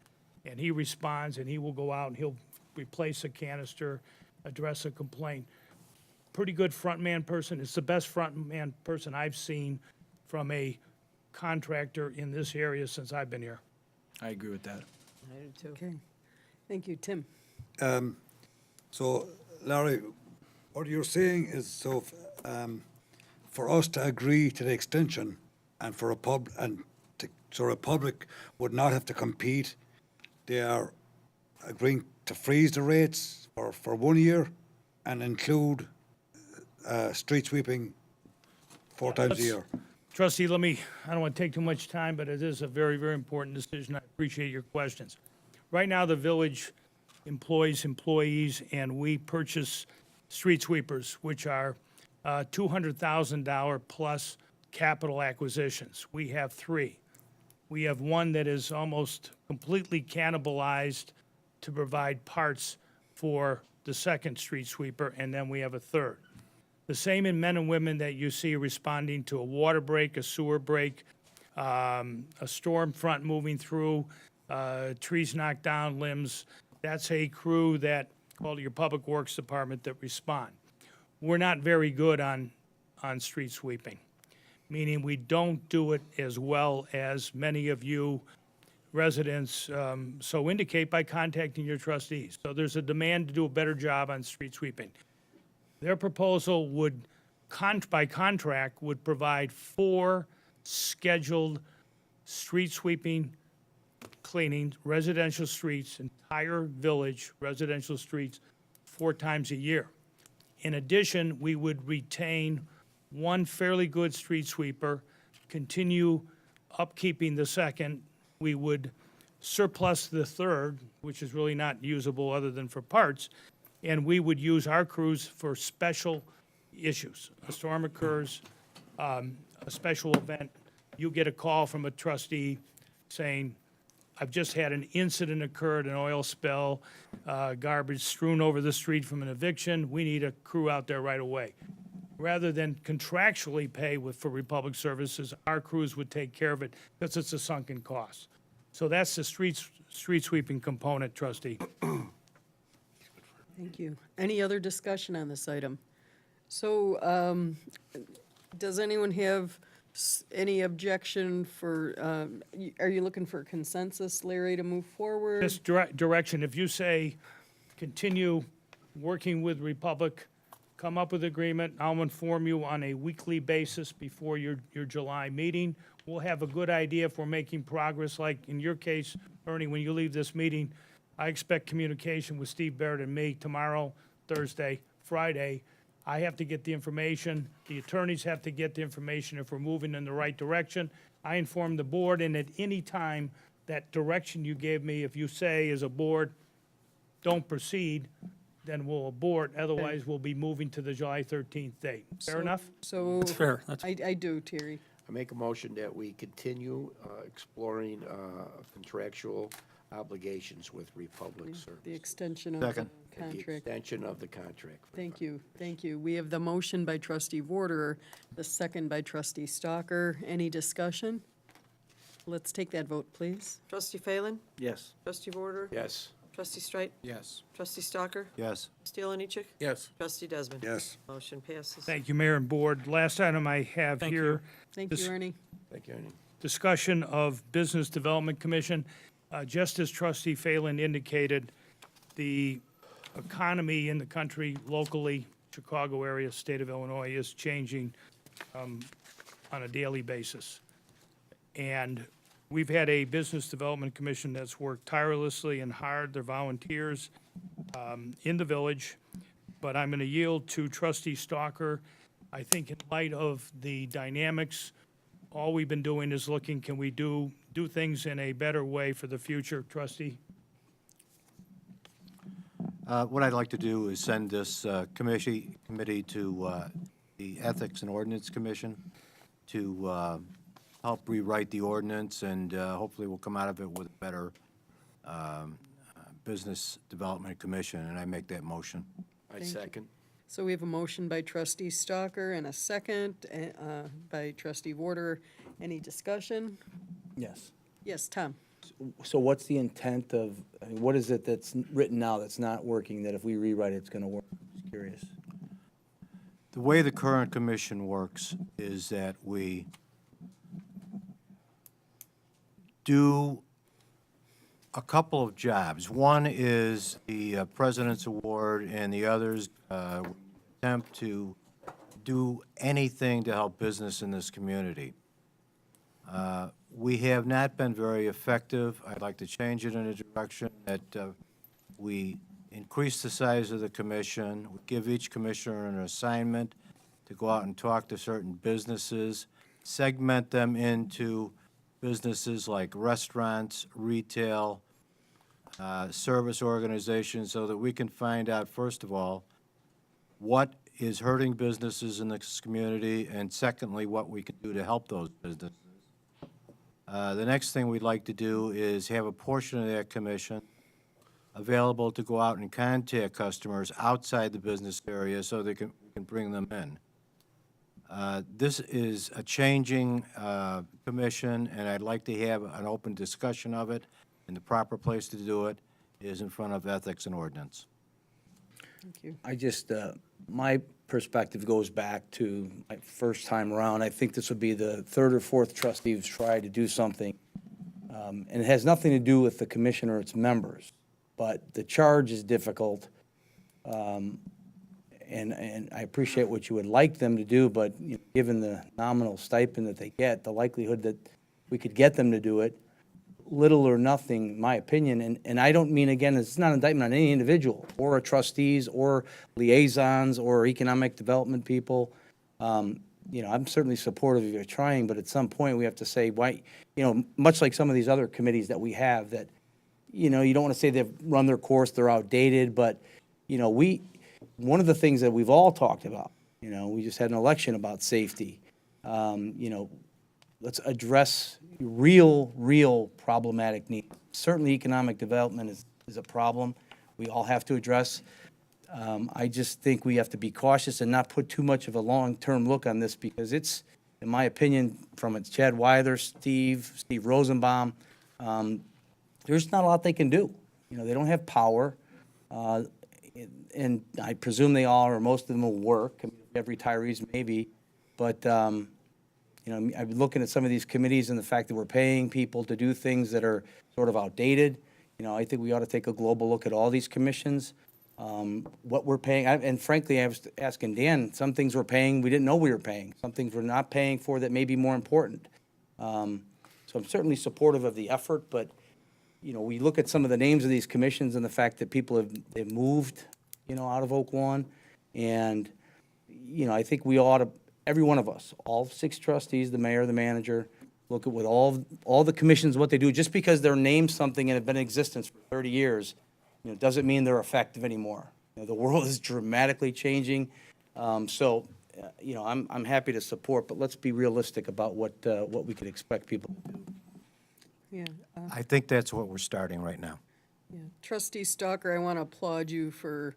and he responds, and he will go out and he'll replace a canister, address a complaint. Pretty good frontman person. It's the best frontman person I've seen from a contractor in this area since I've been here. I agree with that. I do too. Okay. Thank you. Tim? So, Larry, what you're saying is, for us to agree to the extension and for so Republic would not have to compete, they are agreeing to freeze the rates for 1 year and include street sweeping 4 times a year. Trustee, I don't want to take too much time, but it is a very, very important decision. I appreciate your questions. Right now, the village employs employees, and we purchase street sweepers, which are $200,000 plus capital acquisitions. We have 3. We have one that is almost completely cannibalized to provide parts for the second street sweeper, and then we have a third. The same in men and women that you see responding to a water break, a sewer break, a storm front moving through, trees knocked down, limbs. That's a crew that, called your Public Works Department, that respond. We're not very good on street sweeping, meaning we don't do it as well as many of you residents so indicate by contacting your trustees. So there's a demand to do a better job on street sweeping. Their proposal would, by contract, would provide 4 scheduled street sweeping, cleaning, residential streets, entire village, residential streets, 4 times a year. In addition, we would retain 1 fairly good street sweeper, continue upkeeping the second. We would surplus the third, which is really not usable other than for parts, and we would use our crews for special issues. A storm occurs, a special event, you get a call from a trustee saying, I've just had an incident occurred, an oil spill, garbage strewn over the street from an eviction, we need a crew out there right away. Rather than contractually pay for Republic Services, our crews would take care of it because it's a sunken cost. So that's the street sweeping component, trustee. Thank you. Any other discussion on this item? So, does anyone have any objection for, are you looking for consensus, Larry, to move forward? This direction, if you say, continue working with Republic, come up with agreement, I'll inform you on a weekly basis before your July meeting. We'll have a good idea if we're making progress, like in your case, Ernie, when you leave this meeting, I expect communication with Steve Barrett and me tomorrow, Thursday, Friday. I have to get the information, the attorneys have to get the information if we're moving in the right direction. I inform the board, and at any time, that direction you gave me, if you say as a board, don't proceed, then we'll abort, otherwise we'll be moving to the July 13th date. Fair enough? So. That's fair. I do, Terry. I make a motion that we continue exploring contractual obligations with Republic Service. The extension of the Second. The contract. extension of the contract. Thank you, thank you. We have the motion by trustee Vorder, the second by trustee Stalker. Any discussion? Let's take that vote, please. Trustee Phelan? Yes. Trustee Vorder? Yes. Trustee Strite? Yes. Trustee Stalker? Yes. Trustee Oliniechek? Yes. Trustee Desmond? Yes. Motion passes. Thank you, Mayor and Board. Last item I have Thank here, Thank you, Ernie. Thank you, Ernie. discussion of Business Development Commission. Just as trustee Phelan indicated, the economy in the country, locally, Chicago area, state of Illinois, is changing on a daily basis. And we've had a Business Development Commission that's worked tirelessly and hard. They're volunteers in the village. But I'm going to yield to trustee Stalker. I think in light of the dynamics, all we've been doing is looking, can we do things in a better way for the future, trustee? What I'd like to do is send this committee to the Ethics and Ordinance Commission to help rewrite the ordinance, and hopefully we'll come out of it with a better Business Development Commission, and I make that motion. I second. So we have a motion by trustee Stalker and a second by trustee Vorder. Any discussion? Yes. Yes, Tom? So what's the intent of, I mean, what is it that's written now that's not working, that if we rewrite it, it's gonna work? Just curious. The way the current commission works is that we do a couple of jobs. One is the President's Award, and the others attempt to do anything to help business in this community. We have not been very effective. I'd like to change it in a direction that we increase the size of the commission, we give each commissioner an assignment to go out and talk to certain businesses, segment them into businesses like restaurants, retail, service organizations, so that we can find out, first of all, what is hurting businesses in this community, and secondly, what we can do to help those businesses. The next thing we'd like to do is have a portion of that commission available to go out and contact customers outside the business area so they can bring them in. This is a changing commission, and I'd like to have an open discussion of it, and the proper place to do it is in front of Ethics and Ordinance. Thank you. I just, my perspective goes back to my first time around. I think this would be the third or fourth trustee who's tried to do something. And it has nothing to do with the commission or its members, but the charge is difficult. And I appreciate what you would like them to do, but you know, given the nominal stipend that they get, the likelihood that we could get them to do it, little or nothing, in my opinion, and I don't mean, again, it's not an indictment on any individual, or trustees, or liaisons, or economic development people. You know, I'm certainly supportive of you trying, but at some point, we have to say, why, you know, much like some of these other committees that we have, that, you know, you don't want to say they've run their course, they're outdated, but, you know, one of the things that we've all talked about, you know, we just had an election about safety. You know, let's address real problematic needs. Certainly, economic development is a problem we all have to address. I just think we have to be cautious and not put too much of a long-term look on this, because it's, in my opinion, from it's Chad Weiler, Steve Rosenbaum, there's not a lot they can do. You know, they don't have power, and I presume they all, or most of them, will work. I mean, if you have retirees, maybe, but you know, I've been looking at some of these committees and the fact that we're paying people to do things that are sort of outdated. You know, I think we ought to take a global look at all these commissions, what we're paying. And frankly, I was asking Dan, some things we're paying we didn't know we were paying. Some things we're not paying for that may be more important. So I'm certainly supportive of the effort, but, you know, we look at some of the names of these commissions and the fact that people they've moved, you know, out of Oak Lawn. And, you know, I think we ought to, every one of us, all 6 trustees, the mayor, the manager, look at what all the commissions, what they do. Just because they're named something and have been in existence for 30 years, you know, doesn't mean they're effective anymore. You know, the world is dramatically changing. You know, I'm happy to support, but let's be realistic about what we could expect people to do. Yeah. I think that's what we're starting right now. Yeah. Trustee Stalker, I want to applaud you for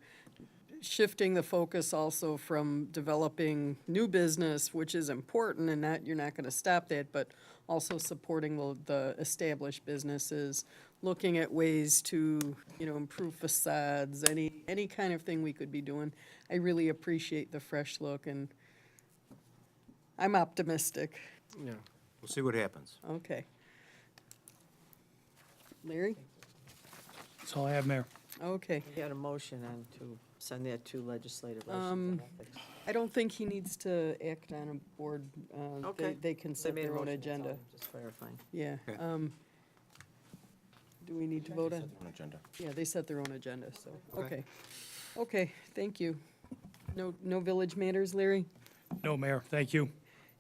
shifting the focus also from developing new business, which is important, and that you're not going to stop that, but also supporting the established businesses, looking at ways to, you know, improve facades, any kind of thing we could be doing. I really appreciate the fresh look, and I'm optimistic. Yeah. We'll see what happens. Okay. Larry? That's all I have, Mayor. Okay. We had a motion on to send that to legislative relations and ethics. I don't think he needs to act on a board. Okay. They can set made a their own motion, that's all. agenda. Just clarifying. Yeah. Do we need to vote on? On agenda. Yeah, they set their own agenda, so, okay. Okay, thank you. No village matters, Larry? No, Mayor, thank you.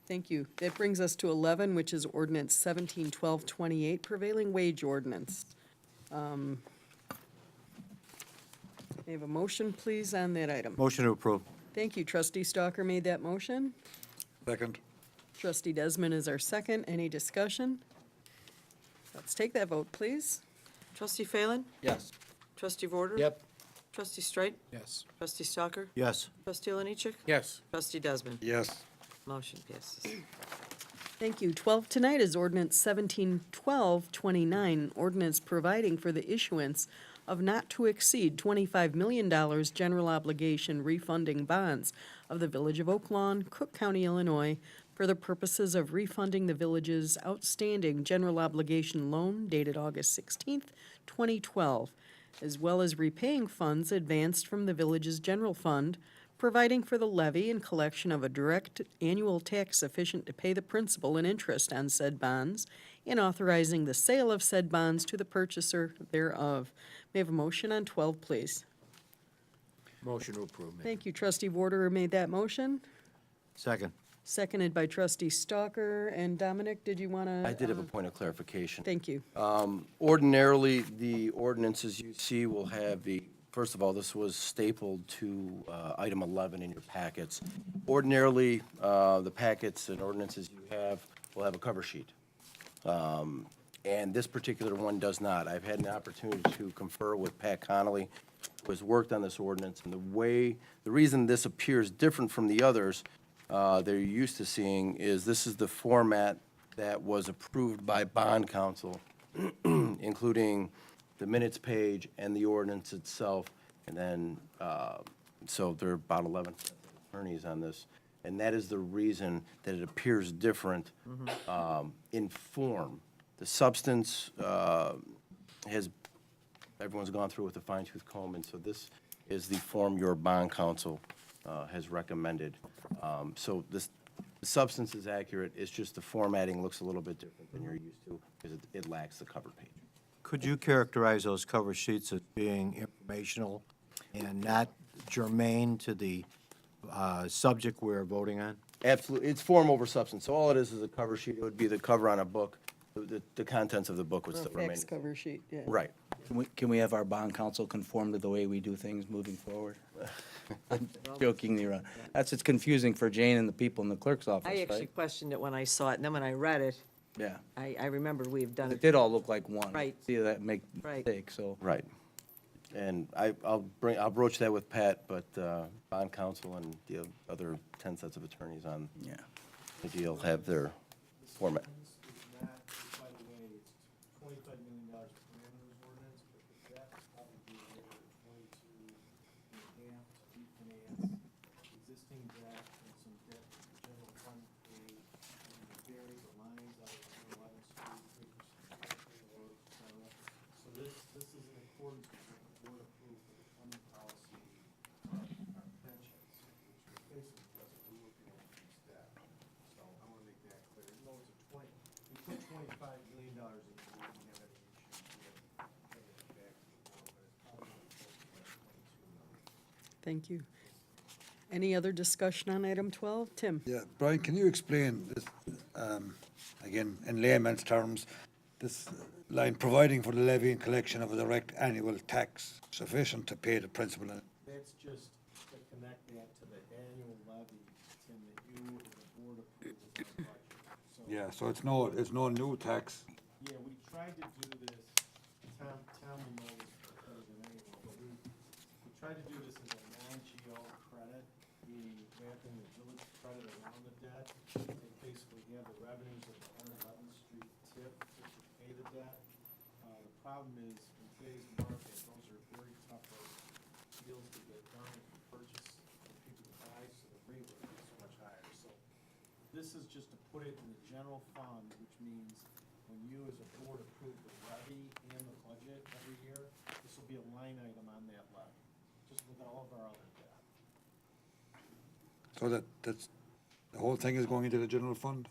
Thank you. That brings us to 11, which is ordinance 171228, prevailing wage ordinance. May I have a motion, please, on that item? Motion to approve. Thank you. Trustee Stalker made that motion. Second. Trustee Desmond is our second. Any discussion? Let's take that vote, please. Trustee Phelan? Yes. Trustee Vorder? Yep. Trustee Straight? Yes. Trustee Stalker? Yes. Trustee Oliniechek? Yes. Trustee Desmond? Yes. Motion passes. Thank you. 12 tonight is ordinance 171229, ordinance providing for the issuance of not to exceed $25 million general obligation refunding bonds of the Village of Oak Lawn, Cook County, Illinois, for the purposes of refunding the village's outstanding general obligation loan dated August 16th, 2012, as well as repaying funds advanced from the village's general fund, providing for the levy and collection of a direct annual tax sufficient to pay the principal and interest on said bonds, and authorizing the sale of said bonds to the purchaser thereof. May I have a motion on 12, please? Motion to approve, Mayor. Thank you. Trustee Vorder made that motion, Second. seconded by Trustee Stalker. And Dominic, did you want to? I did have a point of clarification. Thank you. Ordinarily, the ordinances you see will have first of all, this was stapled to item 11 in your packets. Ordinarily, the packets and ordinances you have will have a cover sheet. And this particular one does not. I've had an opportunity to confer with Pat Connolly, who has worked on this ordinance, and the reason this appears different from the others they're used to seeing is this is the format that was approved by bond counsel, including the minutes page and the ordinance itself, and then, so there are about 11 attorneys on this, and that is the reason that it appears different in form. The substance everyone's gone through with a fine-tooth comb, and so this is the form your bond counsel has recommended. So the substance is accurate, it's just the formatting looks a little bit different than you're used to, because it lacks the cover page. Could you characterize those cover sheets as being informational and not germane to the subject we're voting on? Absolutely, it's form over substance, so all it is a cover sheet, it would be the cover on a book, the contents of the book would Or a still remain. fax cover sheet, yeah. Right. Can we have our bond counsel conform to the way we do things moving forward? Jokingly around. It's confusing for Jane and the people in the clerk's office, I actually right? questioned it when I saw it, and then when I read it, Yeah. I remembered we've done It it. did all look like one. Right. See that make Right. mistake, so. Right. And I'll broach that with Pat, but bond counsel and the other 10 sets of attorneys on Yeah. the deal have their format. Thank you. Any other discussion on item 12? Tim? Yeah, Brian, can you explain this, again, in layman's terms, this line, providing for the levy and collection of a direct annual tax sufficient to pay the principal? That's just to connect that to the annual levy, Tim, that you as a board approve of our budget. So, Yeah, so it's no new tax. yeah, we tried to do this, Tom will know this better than anyone, but we tried to do this as a non-GO credit, meaning wrapping the village credit around the debt, and basically have the revenues of the 111th Street tip to pay the debt. The problem is, in today's market, those are very tough deals to get done if you purchase for people to buy, so the rate would be so much higher. So this is just to put it in the general fund, which means when you as a board approve the levy and the budget every year, this will be a line item on that levy, just with all of our other debt. So that's, the whole thing is going into the general fund?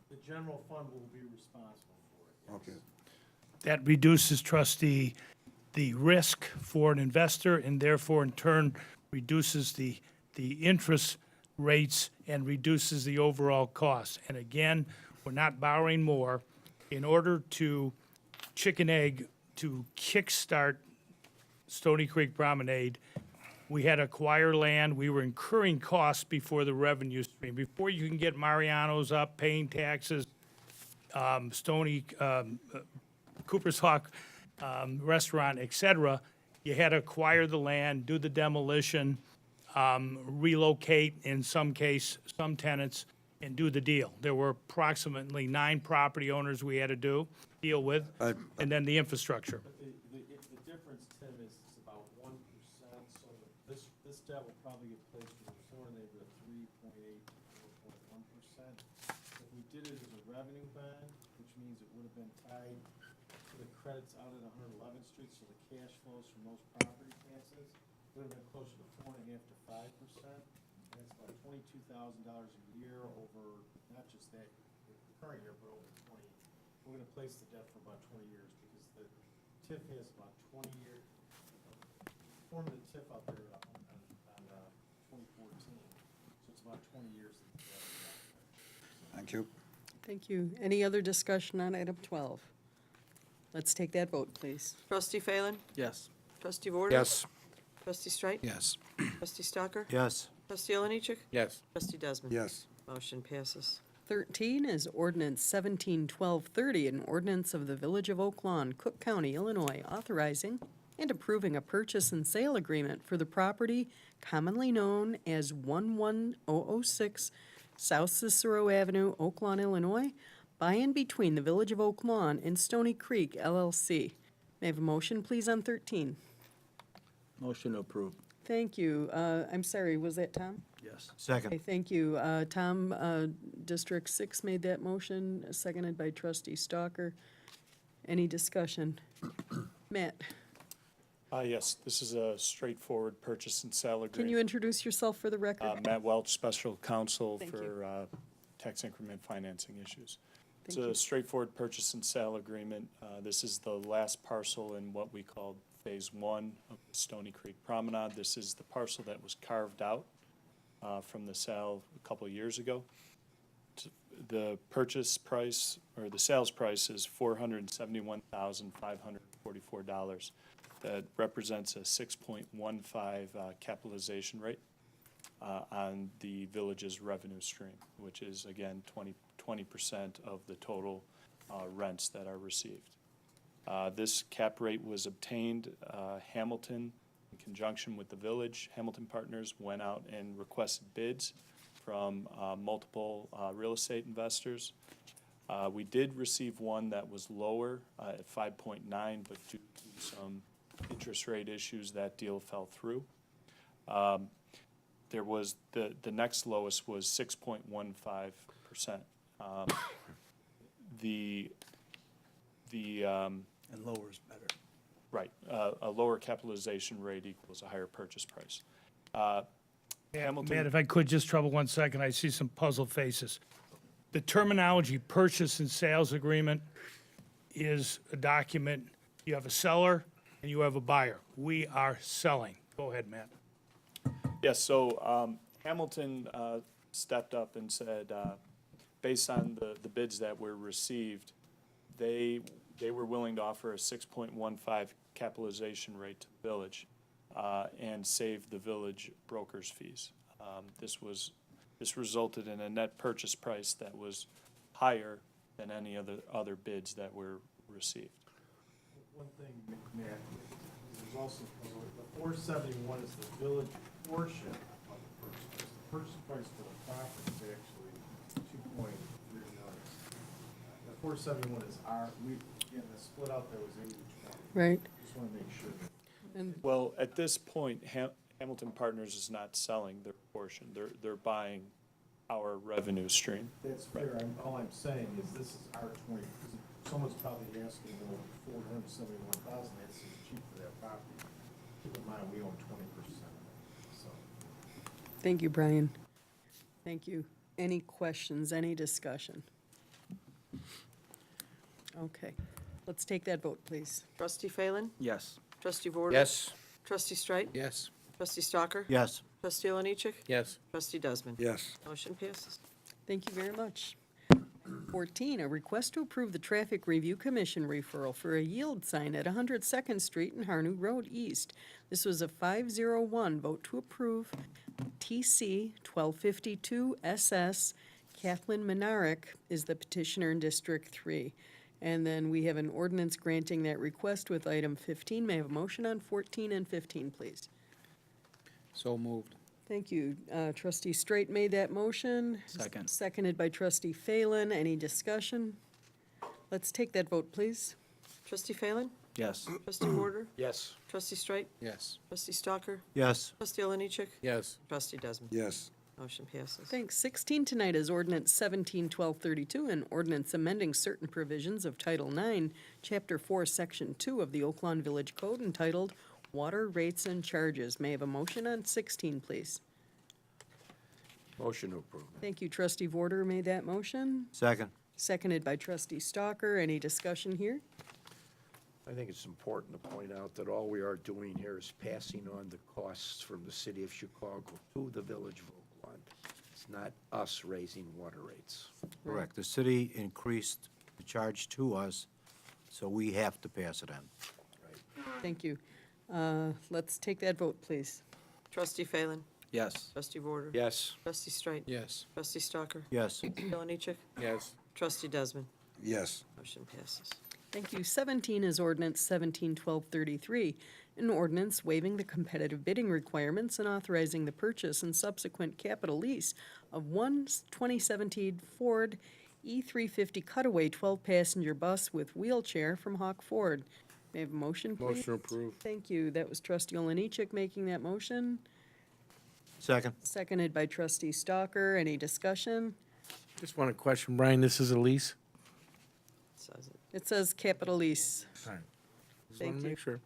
The general fund will be responsible for it, yes. Okay. That reduces, trustee, the risk for an investor and therefore in turn reduces the interest rates and reduces the overall cost. And again, we're not borrowing more. In order to chicken egg, to kickstart Stony Creek Promenade, we had to acquire land, we were incurring costs before the revenue stream. Before you can get Mariano's up, paying taxes, Cooper's Hawk Restaurant, et cetera, you had to acquire the land, do the demolition, relocate, in some case, some tenants, and do the deal. There were approximately 9 property owners we had to deal with, and then the infrastructure. The difference, Tim, is it's about 1%, so this debt will probably get placed in somewhere in the neighborhood of 3.8 to 4.1%. If we did it as a revenue bond, which means it would have been tied to the credits out at 111th Street, so the cash flows from those property taxes would have been closer to 4.5 to 5%. And it's about $22,000 a year over, not just that, the current year, but over 20. We're gonna place the debt for about 20 years, because the TIF has about 20 years, formed the TIF out there on 2014, so it's about 20 years that the debt is out there. Thank you. Thank you. Any other discussion on item 12? Let's take that vote, please. Trustee Phelan? Yes. Trustee Vorder? Yes. Trustee Streit? Yes. Trustee Stalker? Yes. Trustee Oliniechek? Yes. Trustee Desmond? Yes. Motion passes. 13 is ordinance 171230, an ordinance of the Village of Oak Lawn, Cook County, Illinois, authorizing and approving a purchase and sale agreement for the property commonly known as 11006 South Cicero Avenue, Oak Lawn, Illinois, by and between the Village of Oak Lawn and Stony Creek LLC. May I have a motion, please, on 13? Motion to approve. Thank you. I'm sorry, was that Tom? Yes. Second. Okay, thank you. Tom, District 6 made that motion, seconded by trustee Stalker. Any discussion? Matt, Yes, this is a straightforward purchase and sale agreement. can you introduce yourself for the record? Matt Welch, Special Counsel Thank for tax increment financing issues. It's Thank you. a straightforward purchase and sale agreement. This is the last parcel in what we call Phase 1 of the Stony Creek Promenade. This is the parcel that was carved out from the sale a couple of years ago. The purchase price, or the sales price, is $471,544. That represents a 6.15 capitalization rate on the village's revenue stream, which is, again, 20% of the total rents that are received. This cap rate was obtained. Hamilton, in conjunction with the village, Hamilton Partners went out and requested bids from multiple real estate investors. We did receive one that was lower at 5.9, but due to some interest rate issues, that deal fell through. There was, the next lowest was 6.15%. And lower is better. Right, a lower capitalization rate equals a higher purchase price. Hamilton. Matt, if I could just trouble 1 second, I see some puzzled faces. The terminology purchase and sales agreement is a document. You have a seller and you have a buyer. We are selling. Go ahead, Matt. Yes, so Hamilton stepped up and said, based on the bids that were received, they were willing to offer a 6.15 capitalization rate to the village and save the village broker's fees. This resulted in a net purchase price that was higher than any other bids that were received. One thing, Matt, there's also, the 471 is the village portion of the purchase price. The purchase price for the property is actually 2.3 million. The 471 is the split out there was 80-20. Right. Just want to make sure. Well, at this point, Hamilton Partners is not selling their portion. They're buying our revenue stream. That's fair. All I'm saying is this is our 20, because someone's probably asking, well, 471,000, that seems cheap for that property. Keep in mind, we own 20% of it, so. Thank you, Brian. Thank you. Any questions, any discussion? Okay, let's take that vote, please. Trustee Phelan? Yes. Trustee Vorder? Yes. Trustee Streit? Yes. Trustee Stalker? Yes. Trustee Oliniechek? Yes. Trustee Desmond? Yes. Motion passes. Thank you very much. 14, a request to approve the Traffic Review Commission referral for a yield sign at 102nd Street and Harnoo Road East. This was a 501 vote to approve. TC 1252 SS. Kathleen Menarek is the petitioner in District 3. And then we have an ordinance granting that request with item 15. May I have a motion on 14 and 15, please? So moved. Thank you. Trustee Straight made that motion. Second. Seconded by trustee Phelan. Any discussion? Let's take that vote, please. Trustee Phelan? Yes. Trustee Vorder? Yes. Trustee Streit? Yes. Trustee Stalker? Yes. Trustee Oliniechek? Yes. Trustee Desmond? Yes. Motion passes. Thanks. 16 tonight is ordinance 171232, an ordinance amending certain provisions of Title 9, Chapter 4, Section 2 of the Oak Lawn Village Code entitled Water Rates and Charges. May I have a motion on 16, please? Motion to approve. Thank you. Trustee Vorder made that motion. Second. Seconded by trustee Stalker. Any discussion here? I think it's important to point out that all we are doing here is passing on the costs from the city of Chicago to the village of Oak Lawn. It's not us raising water rates. Correct. The city increased the charge to us, so we have to pass it on. Thank you. Let's take that vote, please. Trustee Phelan? Yes. Trustee Vorder. Yes. Trustee Strike. Yes. Trustee Stalker. Yes. Alonichek. Yes. Trustee Desmond. Yes. Motion passes. Thank you. 17 is ordinance 171233, an ordinance waiving the competitive bidding requirements and authorizing the purchase and subsequent capital lease of one 2017 Ford E350 Cutaway 12-passenger bus with wheelchair from Hawk Ford. May I have a motion, please? Motion approved. Thank you. That was Trustee Oliniechek making that motion, Second. seconded by Trustee Stalker. Any discussion? Just want to question, Brian, this is a lease? Says it. It says capital lease. All right. Just Thank want to you. make sure.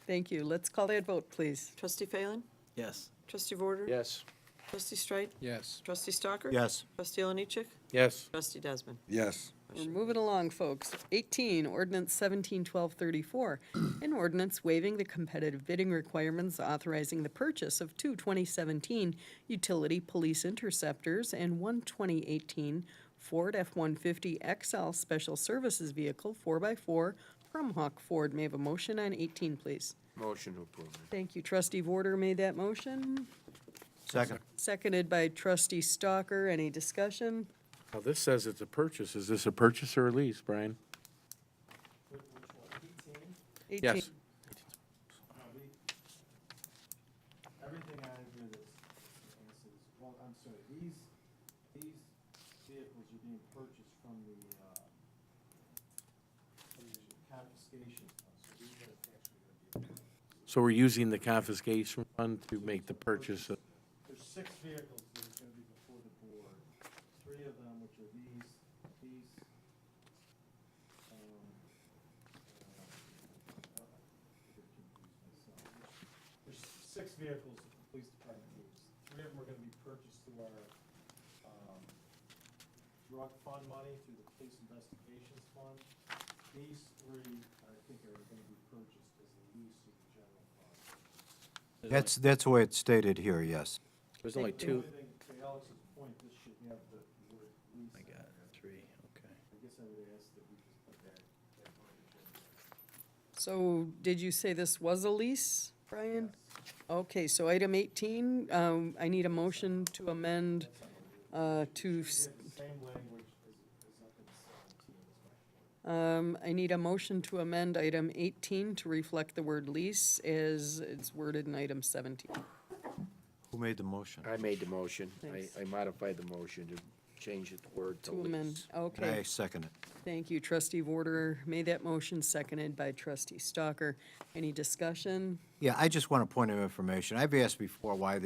Thank you. Let's call that vote, please. Trustee Phelan. Yes. Trustee Vorder. Yes. Trustee Strike. Yes. Trustee Stalker. Yes. Trustee Alonichek. Yes. Trustee Desmond. Yes. We're moving along, folks. 18, ordinance 171234, an ordinance waiving the competitive bidding requirements authorizing the purchase of two 2017 utility police interceptors and one 2018 Ford F-150 XL Special Services Vehicle 4x4 from Hawk Ford. May I have a motion on 18, please? Motion to approve. Thank you. Trustee Vorder made that motion, Second. seconded by Trustee Stalker. Any discussion? Now, this says it's a purchase. Is this a purchase or a lease, Brian? 18. Yes. Everything on here this is, well, I'm sorry, these vehicles are being purchased from the, confiscation fund, so these are actually gonna be. So we're using the confiscation fund to make the purchase of, There's 6 vehicles that are gonna be before the board, 3 of them, which are these, there's 6 vehicles that the police department uses. 3 of them are gonna be purchased through our, drug fund money, through the police investigations fund. These 3, I think, are gonna be purchased as a lease through the general fund. That's the way it's stated here, yes. There's only The two. only thing, to Alex's point, this should have the word lease. I got it. 3, okay. I guess I would ask that we just put that verbiage in. So did you say this was a lease, Brian? Okay, so item 18, I need a motion to amend to, Same language as up in 17 is my point. I need a motion to amend item 18 to reflect the word lease as it's worded in item 17. Who made the motion? I made the motion. Thanks. I modified the motion to change the word to To amend, lease. I okay. second it. Thank you, Trustee Vorder made that motion, seconded by Trustee Stalker. Any discussion? Yeah, I just want a point of information. I've asked before why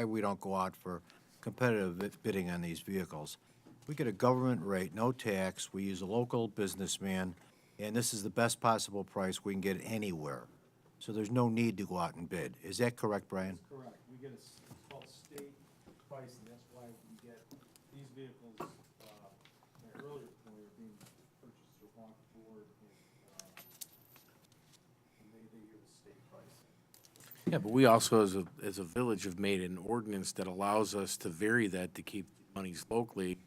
we don't go out for competitive bidding on these vehicles. We get a government rate, no tax, we use a local businessman, and this is the best possible price we can get anywhere. So there's no need to go out and bid. Is that correct, Brian? Correct. We get it's called state price, and that's why we get these vehicles, my earlier point, are being purchased through Hawk Ford, and they hear the state pricing. yeah, but we also, as a village, have made an ordinance that allows us to vary that to keep monies locally.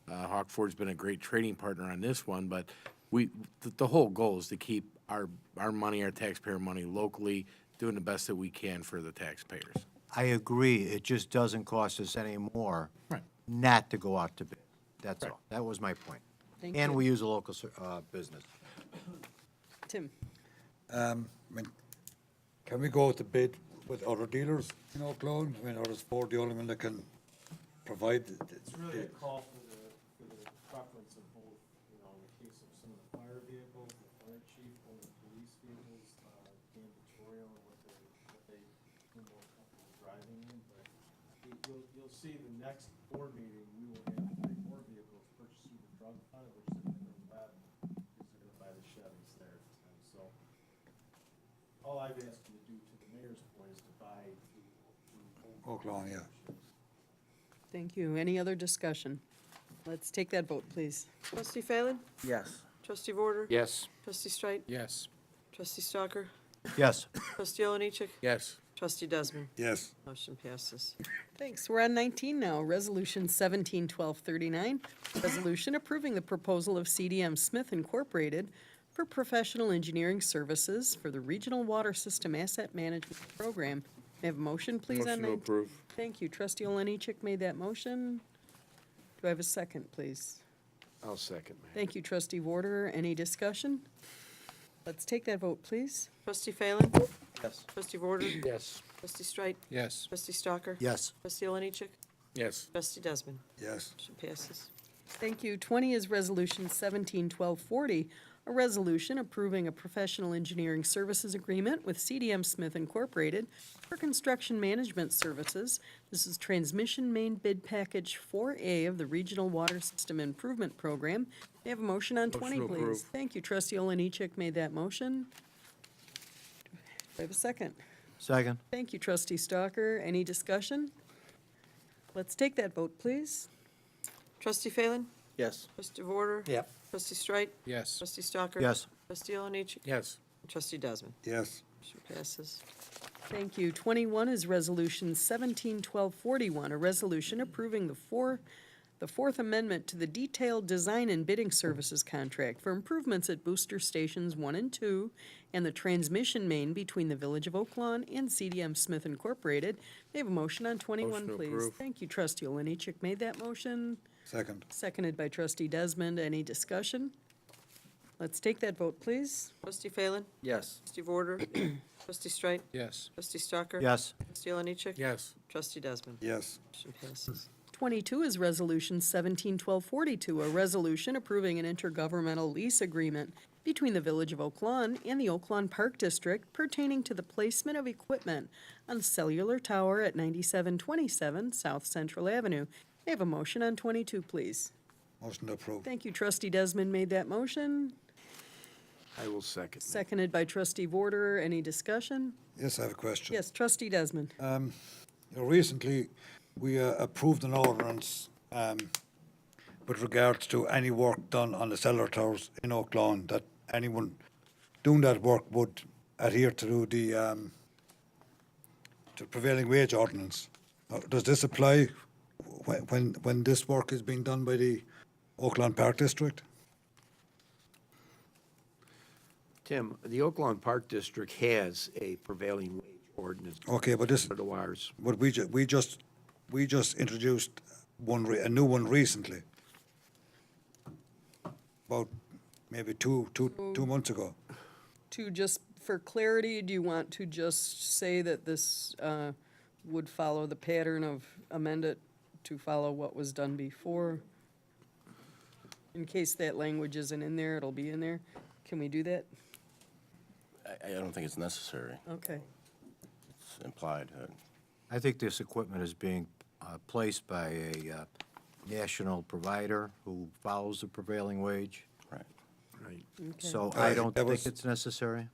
Hawk Ford's been a great trading partner on this one, but the whole goal is to keep our money, our taxpayer money locally, doing the best that we can for the taxpayers. I agree, it just doesn't cost us any more Right. not to go out to bid. That's all. That was my point. Thank And you. we use a local business. Tim? I mean, can we go to bid with other dealers, Clone? I mean, or is Ford the only one that can provide? It's really a call for the preference of both, in the case of some of the fire vehicles, the fire chief, or the police vehicles, Dan Vittorio, and what they feel more comfortable driving in, but you'll see the next board meeting, we will have 3 more vehicles purchased through the drug fund, which they're gonna bring back, because they're gonna buy the Chevys there, and so, all I've asked you to do, to the mayor's point, is to buy through Oaklawn, yeah. Thank you. Any other discussion? Let's take that vote, please. Trustee Phelan. Yes. Trustee Vorder. Yes. Trustee Strike. Yes. Trustee Stalker. Yes. Trustee Alonichek. Yes. Trustee Desmond. Yes. Motion passes. Thanks. We're on 19 now. Resolution 171239, resolution approving the proposal of CDM Smith Incorporated for professional engineering services for the Regional Water System Asset Management Program May I have a motion, please, on Motion to 19? approve. Thank you. Trustee Olenichek made that motion. Do I have a second, please? I'll second, Mayor. Thank you, Trustee Warder. Any discussion? Let's take that vote, please. Trustee Phelan? Yes. Trustee Vorder? Yes. Trustee Streit? Yes. Trustee Stalker? Yes. Trustee Oliniechek? Yes. Trustee Desmond? Yes. Motion passes. Thank you. 20 is Resolution 171240, a resolution approving a professional engineering services agreement with CDM Smith Incorporated for construction management services. This is Transmission Main Bid Package 4A of the Regional Water System Improvement Program. May I have a motion on 20, Motion to please? approve. Thank you. Trustee Oleniechek made that motion. Do I have a second? Second. Thank you, Trustee Stalker. Any discussion? Let's take that vote, please. Trustee Phelan? Yes. Trustee Vorder? Yep. Trustee Streit? Yes. Trustee Stalker? Yes. Trustee Oliniechek? Yes. Trustee Desmond? Yes. Motion passes. Thank you. 21 is Resolution 171241, a resolution approving the Fourth Amendment to the Detailed Design and Bidding Services Contract for improvements at Booster Stations 1 and 2 and the transmission main between the Village of Oak Lawn and CDM Smith Incorporated. May I have a motion on 21, Motion to please? approve. Thank you. Trustee Oliniechek made that motion, Second. seconded by Trustee Desmond. Any discussion? Let's take that vote, please. Trustee Phelan? Yes. Trustee Vorder? Trustee Streit? Yes. Trustee Stalker? Yes. Trustee Oliniechek? Yes. Trustee Desmond? Yes. Motion passes. 22 is Resolution 171242, a resolution approving an intergovernmental lease agreement between the Village of Oak Lawn and the Oak Lawn Park District pertaining to the placement of equipment on the cellular tower at 9727 South Central Avenue. May I have a motion on 22, please? Motion to approve. Thank you. Trustee Desmond made that motion, I will second. seconded by Trustee Vorder. Any discussion? Yes, I have a question. Yes, Trustee Desmond. Recently, we approved an ordinance with regards to any work done on the cellular towers in Oak Lawn, that anyone doing that work would adhere to the to prevailing wage ordinance. Does this apply when this work is being done by the Oak Lawn Park District? Tim, the Oak Lawn Park District has a prevailing wage ordinance. Okay, but this, For the wires. but we just introduced a new one recently, about maybe two months ago. To just, for clarity, do you want to just say that this would follow the pattern of amend it to follow what was done before? In case that language isn't in there, it'll be in there. Can we do that? I don't think it's necessary. Okay. It's implied. I think this equipment is being placed by a national provider who follows the prevailing wage, Right. Right. Okay. so I don't that think was- it's necessary.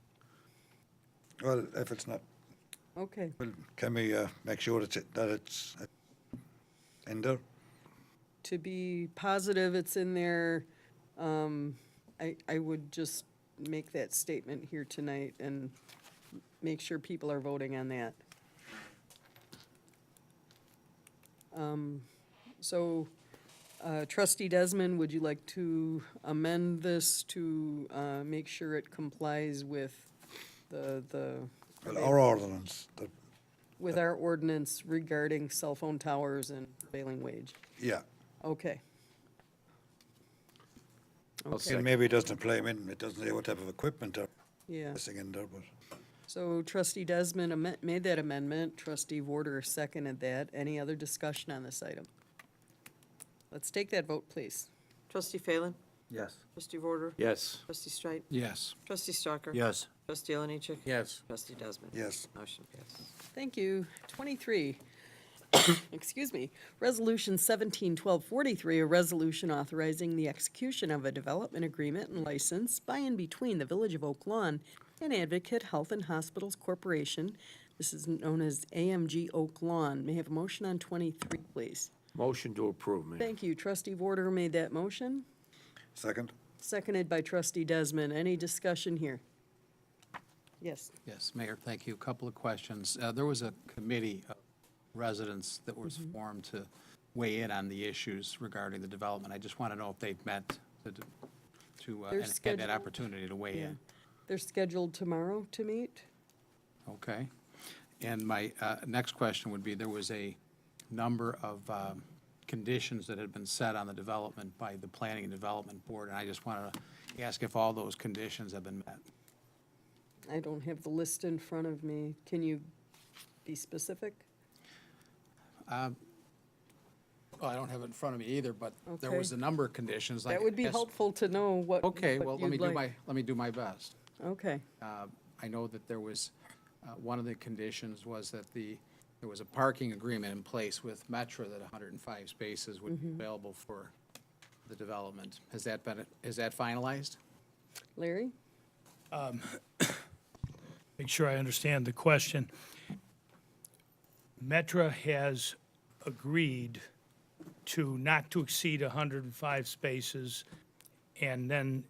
Well, if it's not, Okay. well, can we make sure that it's in there? To be positive it's in there, I would just make that statement here tonight and make sure people are voting on that. So, Trustee Desmond, would you like to amend this to make sure it complies with the Well, our ordinance, with our ordinance regarding cell phone towers and prevailing wage? yeah. Okay. Okay, And maybe it doesn't apply, I mean, it doesn't say what type of equipment they're yeah. missing in there, but So Trustee Desmond made that amendment, Trustee Vorder seconded that. Any other discussion on this item? Let's take that vote, please. Trustee Phelan? Yes. Trustee Vorder? Yes. Trustee Streit? Yes. Trustee Stalker? Yes. Trustee Oliniechek? Yes. Trustee Desmond? yes. Motion passes. Thank you. 23, excuse me, Resolution 171243, a resolution authorizing the execution of a development agreement and license by and between the Village of Oak Lawn and Advocate Health and Hospitals Corporation. This is known as AMG Oak Lawn. May I have a motion on 23, please? Motion to approve, Mayor. Thank you. Trustee Vorder made that motion, Second? seconded by Trustee Desmond. Any discussion here? Yes. Yes, Mayor, thank you. A couple of questions. There was a committee of residents that was formed to weigh in on the issues regarding the development. I just want to know if they've met to They're and had scheduled. that opportunity to weigh Yeah. in. They're scheduled tomorrow to meet. Okay. And my next question would be, there was a number of conditions that had been set on the development by the Planning and Development Board, and I just wanted to ask if all those conditions have been met. I don't have the list in front of me. Can you be specific? Well, I don't have it in front of me either, but there was a Okay. number of conditions, like. That would be yes- helpful to know what. Okay, what well, you'd like. let me do my best. Okay. I know that there was, one of the conditions was that there was a parking agreement in place with Metro that 105 spaces would be available for the development. Is that finalized? Larry? Make sure I understand the question. Metra has agreed to not to exceed 105 spaces, and then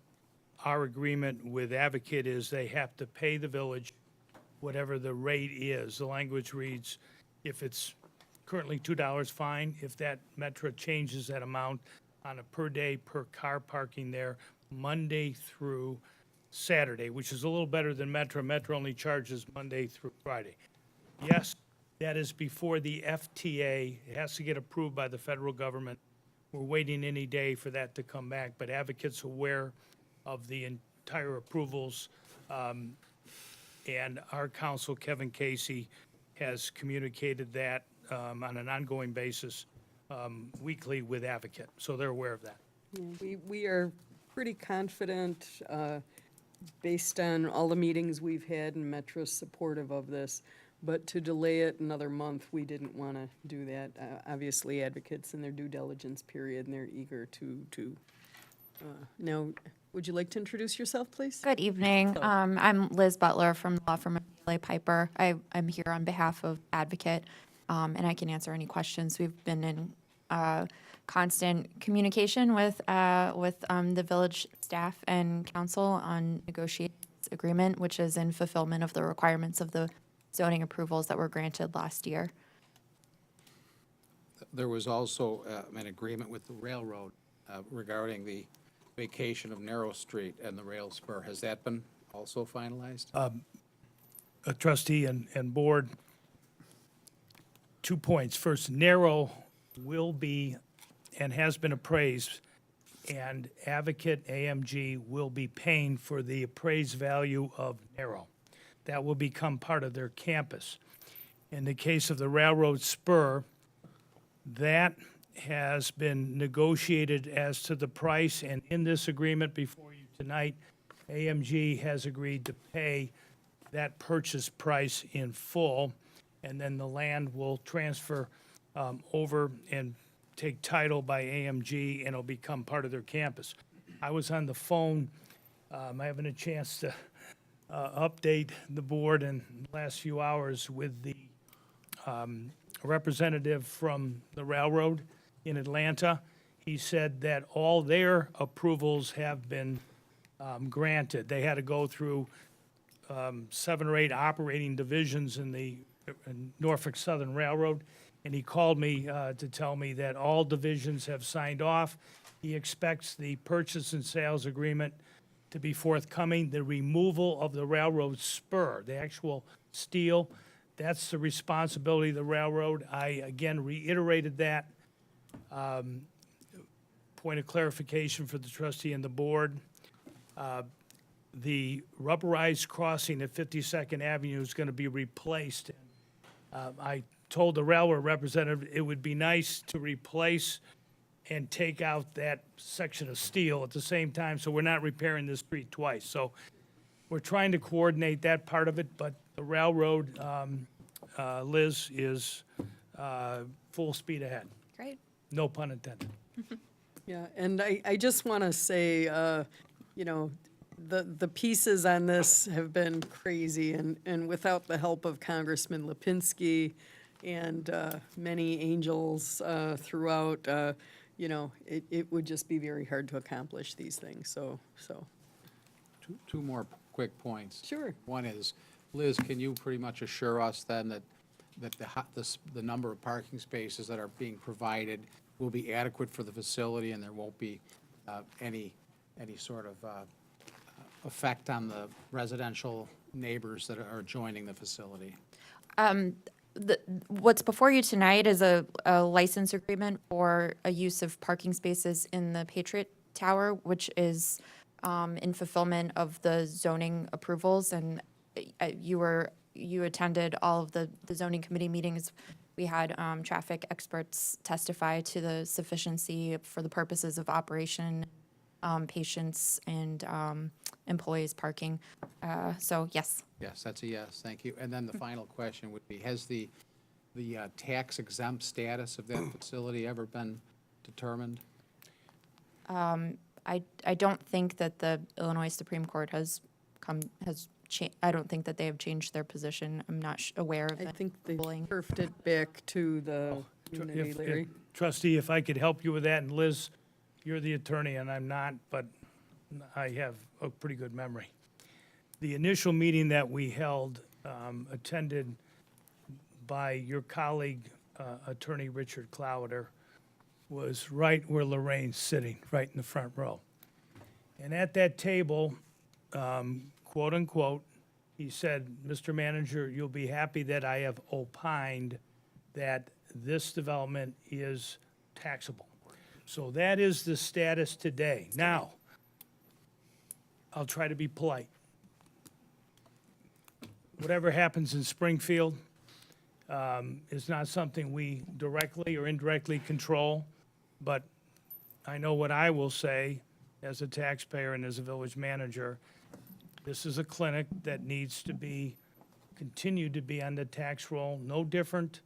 our agreement with Advocate is they have to pay the village whatever the rate is. The language reads, if it's currently $2, fine. If that Metra changes that amount on a per day, per car parking there, Monday through Saturday, which is a little better than Metra. Metra only charges Monday through Friday. Yes, that is before the FTA. It has to get approved by the federal government. We're waiting any day for that to come back, but Advocate's aware of the entire approvals. And our counsel, Kevin Casey, has communicated that on an ongoing basis weekly with Advocate, so they're aware of that. We are pretty confident, based on all the meetings we've had, and Metro's supportive of this. But to delay it another month, we didn't want to do that. Obviously, Advocates in their due diligence period, and they're eager to. Now, would you like to introduce yourself, please? Good evening. I'm Liz Butler from the law firm of DLA Piper. I'm here on behalf of Advocate, and I can answer any questions. We've been in constant communication with the village staff and council on negotiating this agreement, which is in fulfillment of the requirements of the zoning approvals that were granted last year. There was also an agreement with the railroad regarding the vacation of Narrow Street and the rail spur. Has that been also finalized? A trustee and board, 2 points. First, Narrow will be and has been appraised, and Advocate AMG will be paying for the appraised value of Narrow. That will become part of their campus. In the case of the railroad spur, that has been negotiated as to the price, and in this agreement before you tonight, AMG has agreed to pay that purchase price in full, and then the land will transfer over and take title by AMG, and it'll become part of their campus. I was on the phone, having a chance to update the board in the last few hours with the representative from the railroad in Atlanta. He said that all their approvals have been granted. They had to go through 7 or 8 operating divisions in the Norfolk Southern Railroad, and he called me to tell me that all divisions have signed off. He expects the purchase and sales agreement to be forthcoming. The removal of the railroad spur, the actual steel, that's the responsibility of the railroad. I, again, reiterated that. Point of clarification for the trustee and the board. The rubberized crossing at 52nd Avenue is going to be replaced. I told the railroad representative it would be nice to replace and take out that section of steel at the same time, so we're not repairing the street twice. So we're trying to coordinate that part of it, but the railroad, Liz, is full speed ahead. Great. No pun intended. Yeah, and I just want to say, you know, the pieces on this have been crazy, and without the help of Congressman Lipinski and many angels throughout, you know, it would just be very hard to accomplish these things, so. Two more quick points. Sure. One is, Liz, can you pretty much assure us then that the number of parking spaces that are being provided will be adequate for the facility, and there won't be any sort of effect on the residential neighbors that are joining the facility? What's before you tonight is a license agreement for a use of parking spaces in the Patriot Tower, which is in fulfillment of the zoning approvals. And you attended all of the zoning committee meetings. We had traffic experts testify to the sufficiency for the purposes of operation, patients, and employees parking. So yes. Yes, that's a yes, thank you. And then the final question would be, has the tax exempt status of that facility ever been determined? I don't think that the Illinois Supreme Court I don't think that they have changed their position. I'm not aware of I it. think they ruling. turfed it back to the community, Larry. Trustee, if I could help you with that, and Liz, you're the attorney and I'm not, but I have a pretty good memory. The initial meeting that we held, attended by your colleague, Attorney Richard Clowder, was right where Lorraine's sitting, right in the front row. And at that table, quote unquote, he said, "Mr. Manager, you'll be happy that I have opined that this development is taxable." So that is the status today. Now, I'll try to be polite. Whatever happens in Springfield is not something we directly or indirectly control, but I know what I will say as a taxpayer and as a village manager. This is a clinic that needs to continue to be on the tax roll, no different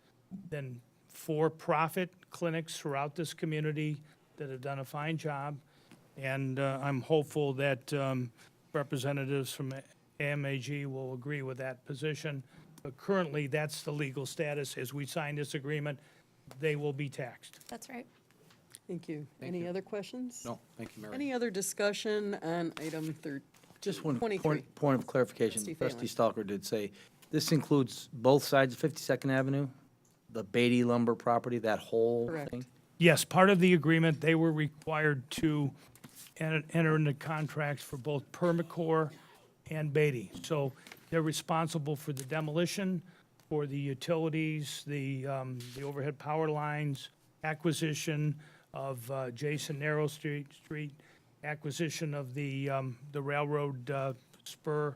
than for-profit clinics throughout this community that have done a fine job. And I'm hopeful that representatives from AMAG will agree with that position. But currently, that's the legal status. As we sign this agreement, they will be taxed. That's right. Thank you. Thank Any you. other questions? No, thank you, Mary. Any other discussion on item Just one 23. point of clarification. Trustee Trustee Phelan. Stalker did say, this includes both sides of 52nd Avenue? The Beatty lumber property, that whole Correct. thing? Yes, part of the agreement, they were required to enter into contracts for both Permacore and Beatty. So they're responsible for the demolition, for the utilities, the overhead power lines, acquisition of Jason Narrow Street, acquisition of the railroad spur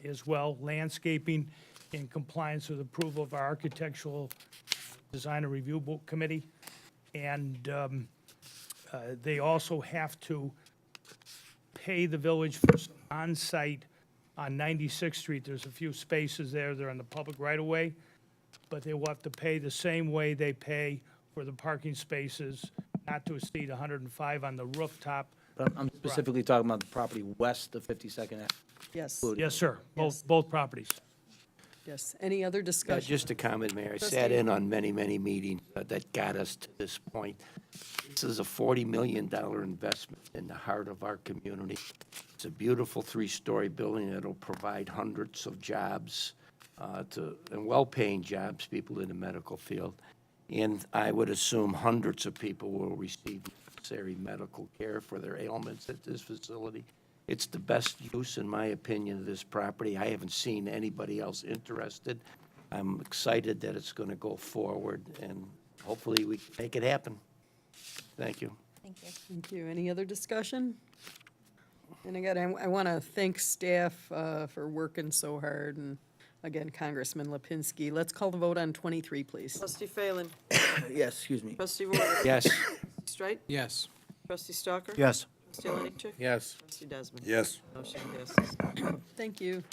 as well, landscaping in compliance with approval of our Architectural Design and Review Committee. And they also have to pay the village for some on-site on 96th Street. There's a few spaces there, they're in the public right-of-way, but they will have to pay the same way they pay for the parking spaces, not to exceed 105 on the rooftop. But I'm specifically talking about the property west of 52nd Avenue. Yes, Yes, sir, Yes. both properties. yes. Any other discussion? Just a comment, Mayor. I sat Trustee. in on many, many meetings that got us to this point. This is a $40 million investment in the heart of our community. It's a beautiful three-story building that'll provide hundreds of jobs, and well-paying jobs, people in the medical field. And I would assume hundreds of people will receive necessary medical care for their ailments at this facility. It's the best use, in my opinion, of this property. I haven't seen anybody else interested. I'm excited that it's going to go forward, and hopefully we can make it happen. Thank you. Thank you. Thank you. Any other discussion? And again, I want to thank staff for working so hard, and again, Congressman Lipinski. Let's call the vote on 23, please. Trustee Phelan. Yes, excuse me. Trustee Warner. Yes. Straight. Yes. Trustee Stalker. Yes. Trustee Lennichuk. Yes. Trustee Desmond. Yes. Motion passes. Thank you.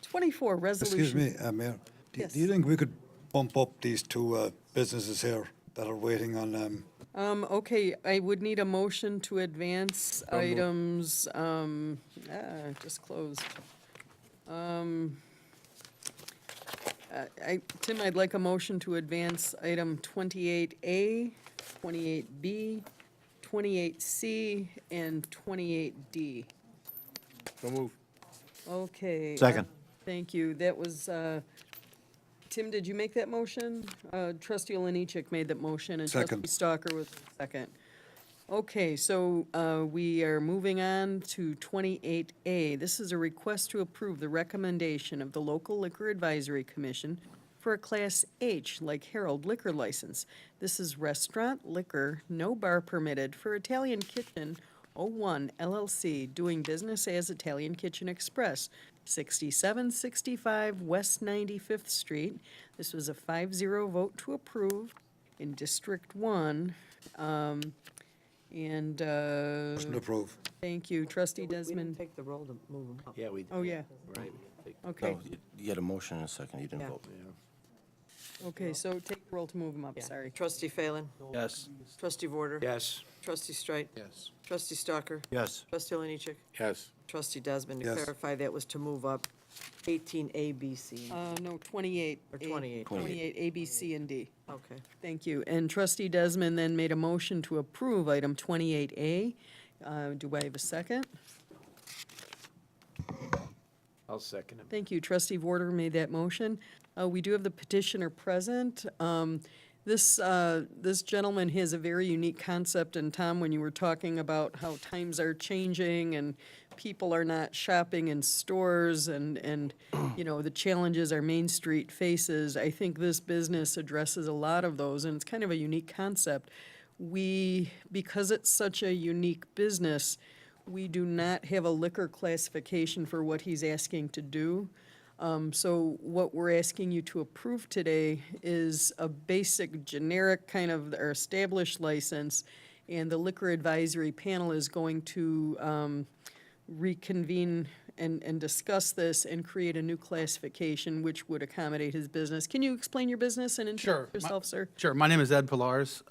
24, resolution. Excuse me, Mayor. Yes. Do you think we could bump up these two businesses here that are waiting on, Okay, I would need a motion to advance items, just closed. Tim, I'd like a motion to advance item 28A, 28B, 28C, and 28D. So move. Okay. Second. Thank you. That was, Tim, did you make that motion? Trustee Oliniechek made that motion, and Second. Trustee Stalker was second. Okay, so we are moving on to 28A. This is a request to approve the recommendation of the Local Liquor Advisory Commission for a Class H, like Harold, liquor license. This is restaurant liquor, no bar permitted, for Italian Kitchen 01 LLC, doing business as Italian Kitchen Express, 6765 West 95th Street. This was a 5-0 vote to approve in District 1. Motion to approve. Thank you, trustee We didn't Desmond. take the roll to move them up. Yeah, we. Oh, yeah, Right. okay. No, you had a motion in a second, you didn't Yeah. vote. Okay, so take the roll to move them up, Yeah. sorry. Trustee Phelan? Yes. Trustee Vorder? Yes. Trustee Streit? Yes. Trustee Stalker? Yes. Trustee Lanicic? Yes. Trustee Desmond, to Yes. clarify, that was to move up 18A, B, C. No, 28. Or 28. 28, A, B, C, and D. Okay. Thank you. And trustee Desmond then made a motion to approve item 28A. Do I have a second? I'll second him. Thank you. Trustee Vorder made that motion. We do have the petitioner present. This gentleman has a very unique concept, and Tom, when you were talking about how times are changing and people are not shopping in stores and you know, the challenges our Main Street faces, I think this business addresses a lot of those, and it's kind of a unique concept. Because it's such a unique business, we do not have a liquor classification for what he's asking to do. So what we're asking you to approve today is a basic generic kind of, or established license, and the Liquor Advisory Panel is going to reconvene and discuss this and create a new classification which would accommodate his business. Can you explain your business and Sure. introduce yourself, sir? Sure. My name is Ed Pilars.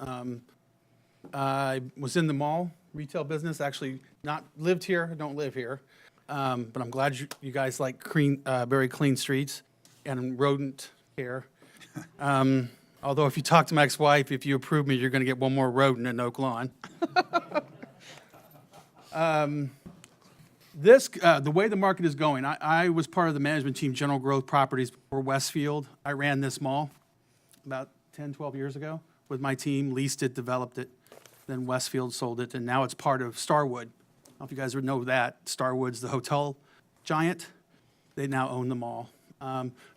I was in the mall retail business, actually not lived here, I don't live here. But I'm glad you guys like clean, very clean streets and rodent care. Although if you talk to my ex-wife, if you approve me, you're going to get one more rodent in Oak Lawn. The way the market is going, I was part of the management team, General Growth Properties for Westfield. I ran this mall about 10, 12 years ago with my team, leased it, developed it. Then Westfield sold it, and now it's part of Starwood. I don't know if you guys would know that. Starwood's the hotel giant. They now own the mall.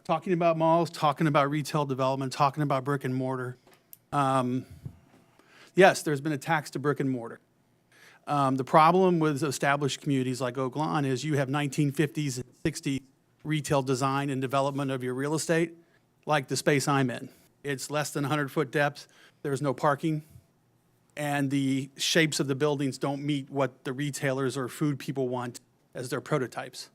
Talking about malls, talking about retail development, talking about brick and mortar. Yes, there's been a tax to brick and mortar. The problem with established communities like Oak Lawn is you have 1950s and 60s retail design and development of your real estate, like the space I'm in. It's less than 100-foot depth. There's no parking. And the shapes of the buildings don't meet what the retailers or food people want as their prototypes.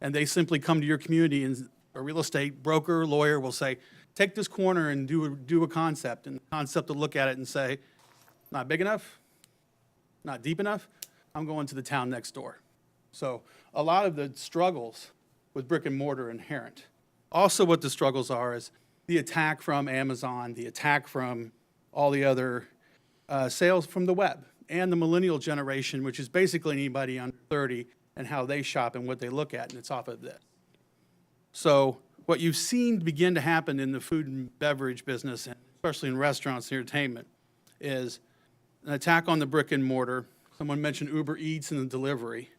And they simply come to your community, and a real estate broker, lawyer will say, take this corner and do a concept. And the concept will look at it and say, not big enough, not deep enough, I'm going to the town next door. So a lot of the struggles with brick and mortar are inherent. Also what the struggles are is the attack from Amazon, the attack from all the other sales from the web, and the millennial generation, which is basically anybody under 30, and how they shop and what they look at, and it's off of this. So what you've seen begin to happen in the food and beverage business, and especially in restaurants and entertainment, is an attack on the brick and mortar. Someone mentioned Uber Eats and the delivery.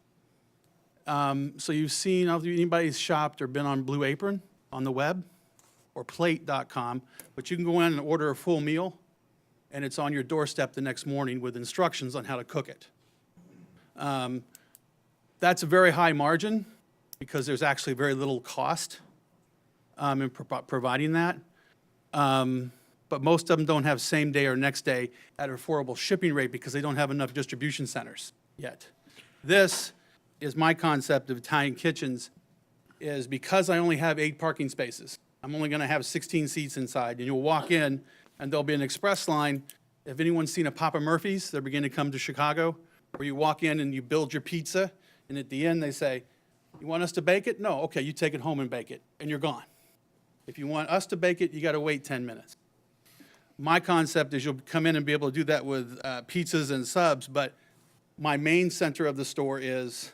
So you've seen, if anybody's shopped or been on Blue Apron on the web, or plate.com, but you can go in and order a full meal, and it's on your doorstep the next morning with instructions on how to cook it. That's a very high margin because there's actually very little cost in providing that. But most of them don't have same day or next day at an affordable shipping rate because they don't have enough distribution centers yet. This is my concept of Italian kitchens, is because I only have 8 parking spaces, I'm only gonna have 16 seats inside, and you'll walk in and there'll be an express line. If anyone's seen a Papa Murphy's, they're beginning to come to Chicago, where you walk in and you build your pizza, and at the end they say, you want us to bake it? No, okay, you take it home and bake it, and you're gone. If you want us to bake it, you gotta wait 10 minutes. My concept is you'll come in and be able to do that with pizzas and subs, but my main center of the store is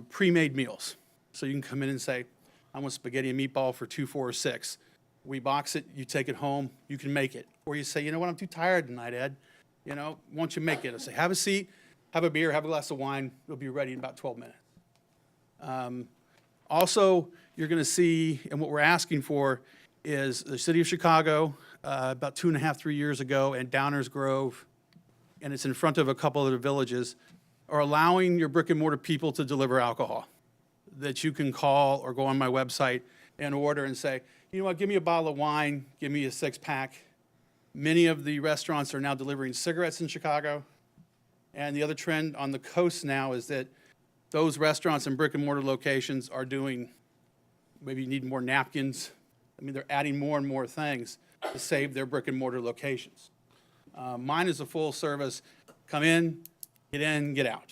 pre-made meals. So you can come in and say, I want spaghetti and meatball for 2, 4, or 6. We box it, you take it home, you can make it. Or you say, you know what, I'm too tired tonight, Ed. You know, once you make it, I say, have a seat, have a beer, have a glass of wine, it'll be ready in about 12 minutes. Also, you're going to see, and what we're asking for is the city of Chicago, about 2.5, 3 years ago, and Downers Grove, and it's in front of a couple of the villages, are allowing your brick and mortar people to deliver alcohol. That you can call or go on my website and order and say, you know what, give me a bottle of wine, give me a 6-pack. Many of the restaurants are now delivering cigarettes in Chicago. And the other trend on the coast now is that those restaurants and brick and mortar locations are doing, maybe you need more napkins. I mean, they're adding more and more things to save their brick and mortar locations. Mine is a full service, come in, get out.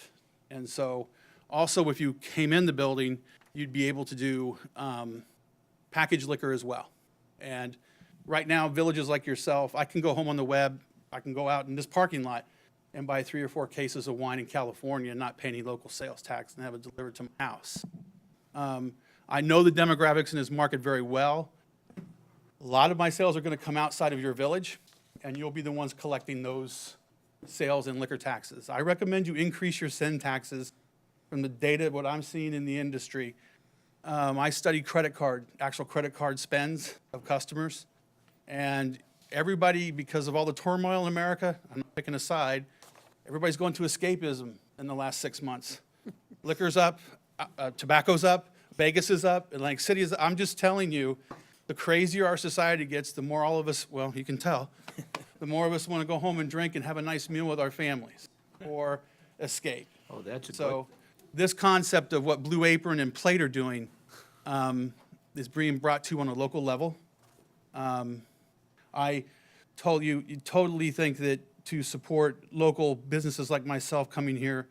And so also if you came in the building, you'd be able to do packaged liquor as well. And right now, villages like yourself, I can go home on the web, I can go out in this parking lot and buy 3 or 4 cases of wine in California and not pay any local sales tax and have it delivered to my house. I know the demographics in this market very well. A lot of my sales are going to come outside of your village, and you'll be the ones collecting those sales and liquor taxes. I recommend you increase your sin taxes from the data, what I'm seeing in the industry. I study actual credit card spends of customers. And everybody, because of all the turmoil in America, I'm not picking a side, everybody's going to escapism in the last 6 months. Liquor's up, tobacco's up, Vegas is up, Atlantic City is up. I'm just telling you, the crazier our society gets, the more all of us, well, you can tell, the more of us want to go home and drink and have a nice meal with our families or escape. Oh, that's a So this concept of what Blue Apron and Plate are doing is being brought to on a local level. I told you totally think that to support local businesses like myself coming here,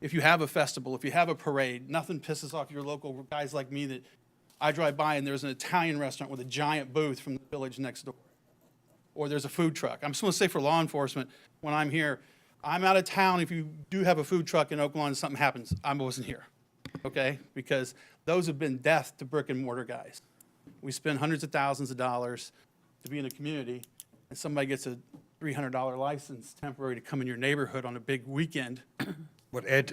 if you have a festival, if you have a parade, nothing pisses off your local guys like me that I drive by and there's an Italian restaurant with a giant booth from the village next door. Or there's a food truck. I'm just going to say for law enforcement, when I'm here, I'm out of town. If you do have a food truck in Oakland and something happens, I wasn't here, okay? Because those have been death to brick and mortar guys. We spend hundreds of thousands of dollars to be in a community, and somebody gets a $300 license temporary to come in your neighborhood on a big weekend. But Ed,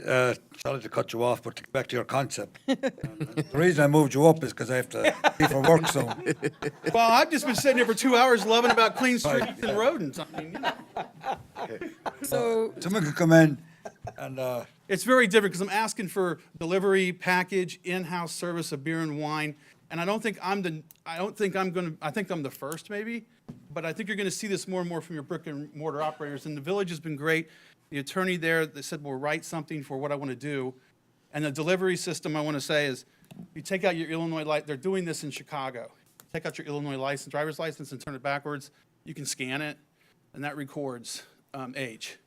sorry to cut you off, but to get back to your concept. The reason I moved you up is because I have to leave for work soon. Well, I've just been sitting here for 2 hours loving about clean streets and rodents. I mean, you know. So, Someone could come in and, It's very different because I'm asking for delivery, package, in-house service of beer and wine. And I think I'm the first maybe, but I think you're going to see this more and more from your brick and mortar operators. And the village has been great. The attorney there, they said, we'll write something for what I want to do. And the delivery system, I want to say, is you take out your Illinois license. They're doing this in Chicago. Take out your Illinois license, driver's license, and turn it backwards. You can scan it, and that records age.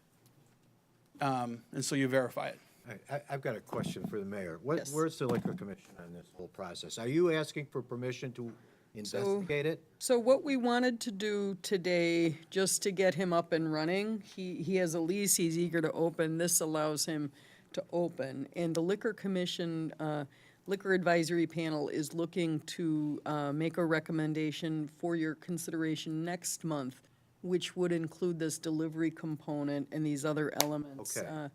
And so you verify it. I've got a question for the mayor. Yes. Where's the liquor commission on this whole process? Are you asking for permission to investigate it? So what we wanted to do today, just to get him up and running, he has a lease, he's eager to open, this allows him to open. And the Liquor Commission, Liquor Advisory Panel is looking to make a recommendation for your consideration next month, which would include this delivery component and these other elements. Okay.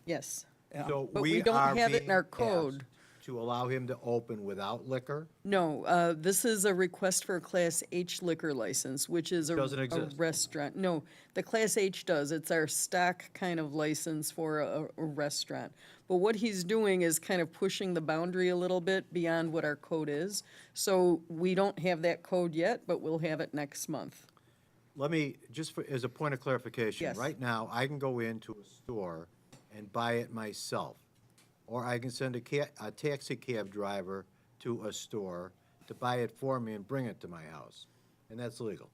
Yes. So But we don't are have it in being our code. asked to allow him to open without liquor? No, this is a request for a Class H liquor license, which is a Doesn't restaurant. No, the Class H does. It's our stock kind of license for a restaurant. But what he's doing is kind of pushing the boundary a little bit beyond what our code is. So we don't have that code yet, but we'll have it next month. Let me, as a point of clarification. Yes. Right now, I can go into a store and buy it myself. Or I can send a taxi cab driver to a store to buy it for me and bring it to my house. And that's legal.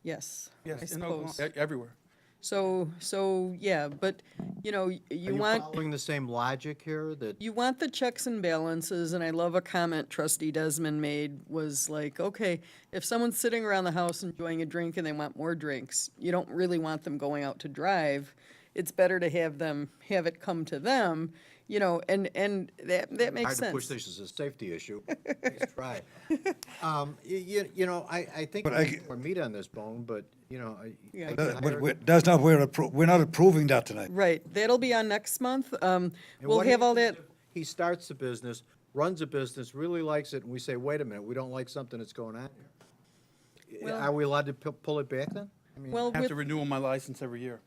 Yes, I Yes, in suppose. Oklahoma, everywhere. So, yeah, but, you know, Are you you want. following the same logic here that? You want the checks and balances, and I love a comment Trustee Desmond made, was like, okay, if someone's sitting around the house enjoying a drink and they want more drinks, you don't really want them going out to drive. It's better to have it come to them, you know, and that makes Hard to push sense. this as a safety issue. Please try. You know, I think But we I- need more meat on this bone, but, you know. Yeah. That's not, we're not approving that tonight. Right, that'll be on next month. And We'll what have all happens that, if He starts the business, runs a business, really likes it, and we say, wait a minute, we don't like something that's going on here. Well- Are we allowed to pull it back then? I mean, well, I have with, to renew my license every year.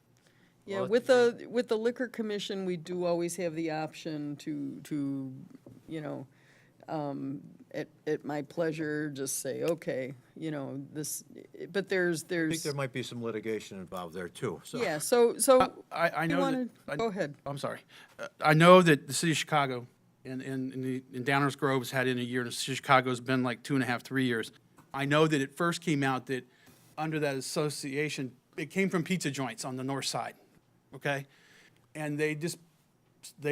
yeah, with the Liquor Commission, we do always have the option to, you know, at my pleasure, just say, okay, you know, this, but I think there there's, might be some litigation involved there, too, so. yeah, so, I you know wanna, that. go ahead. I'm sorry. I know that the city of Chicago and Downers Grove's had in a year, and the city of Chicago's been like 2.5, 3 years. I know that it first came out that under that association, it came from pizza joints on the north side, okay? And they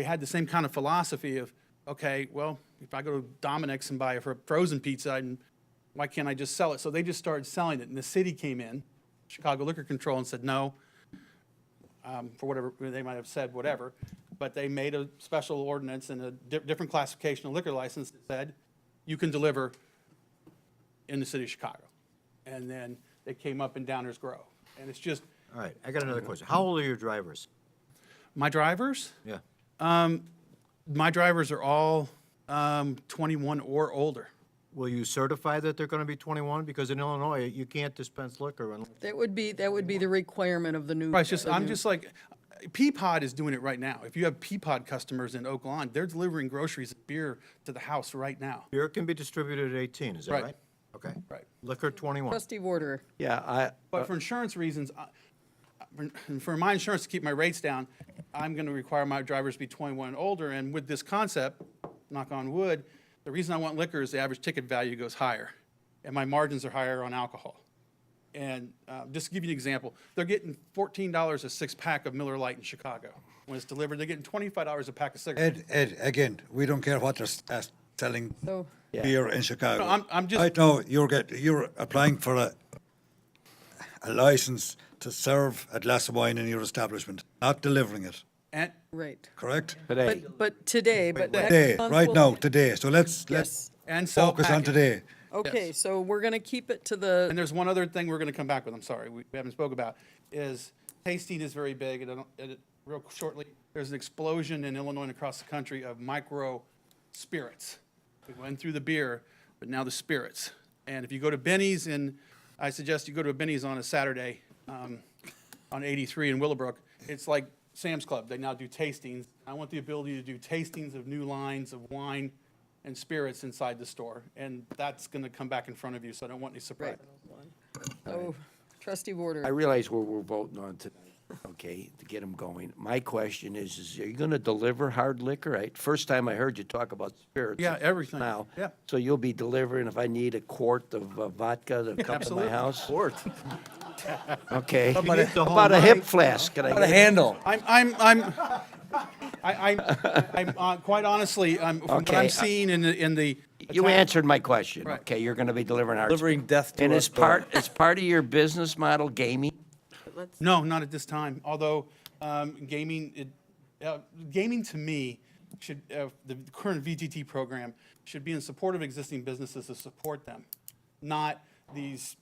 had the same kind of philosophy of, okay, well, if I go to Dominic's and buy a frozen pizza, why can't I just sell it? So they just started selling it, and the city came in, Chicago Liquor Control, and said no, for whatever, they might have said whatever, but they made a special ordinance and a different classification of liquor license that said you can deliver in the city of Chicago. And then they came up in Downers Grove. And it's just, All right, I got another question. How old are your drivers? my drivers, Yeah. my drivers are all 21 or older. Will you certify that they're gonna be 21? Because in Illinois, you can't dispense liquor unless. That would be the requirement of the new. Right, it's just, the I'm new- just like, Peapod is doing it right now. If you have Peapod customers in Oak Lawn, they're delivering groceries and beer to the house right now. Beer can be distributed at 18, is that Right. right? Okay. Right. Liquor, 21. Trustee Warder, Yeah, But for insurance reasons, for my insurance to keep my rates down, I'm going to require my drivers to be 21 and older. And with this concept, knock on wood, the reason I want liquor is the average ticket value goes higher, and my margins are higher on alcohol. And just to give you an example, they're getting $14 a six-pack of Miller Lite in Chicago. When it's delivered, they're getting $25 a pack of cigarettes. Ed, again, we don't care what they're selling so, beer in Chicago. No, I'm just- I know you're applying for a license to serve a glass of wine in your establishment, not delivering it, And right. correct? today. But today, but next Today, month right we'll- now, today. So let's Yes. and sell focus on package. today. Okay, Yes. so we're gonna keep it to And the, there's one other thing we're going to come back with, I'm sorry, we haven't spoke about, is tasting is very big, and real shortly, there's an explosion in Illinois and across the country of micro spirits. We went through the beer, but now the spirits. And if you go to Benny's, and I suggest you go to a Benny's on a Saturday, on 83 in Willowbrook, it's like Sam's Club, they now do tastings. I want the ability to do tastings of new lines of wine and spirits inside the store, and that's gonna come back in front of you, so I don't want any surprise. oh, trustee Warder. I realize what we're voting on tonight, okay, to get them going. My question is are you going to deliver hard liquor? First time I heard you talk about spirits. Yeah, everything. Now. Yeah. So you'll be delivering if I need a quart of vodka to come to my Absolutely. house? Quart. Okay. How about the whole About a hip night? flask? Can I What a get it? handle. I'm quite honestly, from what Okay, I'm seeing in the. You answered my question. Right. Okay, you're going to be delivering hard. Delivering death to And us is part of your business model gaming? No, not at this time, although gaming to me should, the current VTT program should be in support of existing businesses to support them, not these,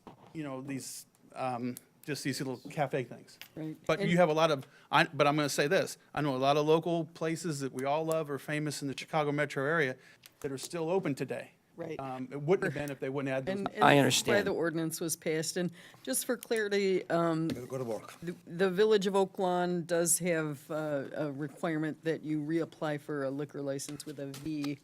just these little cafe things. Right. But And- you have a lot of, but I'm going to say this, I know a lot of local places that we all love are famous in the Chicago metro area that are still open today. Right. It wouldn't have been if they wouldn't have had those. And I that's why understand. the ordinance was passed, and just for clarity, Go to work. the Village of Oak Lawn does have a requirement that you reapply for a liquor license with a V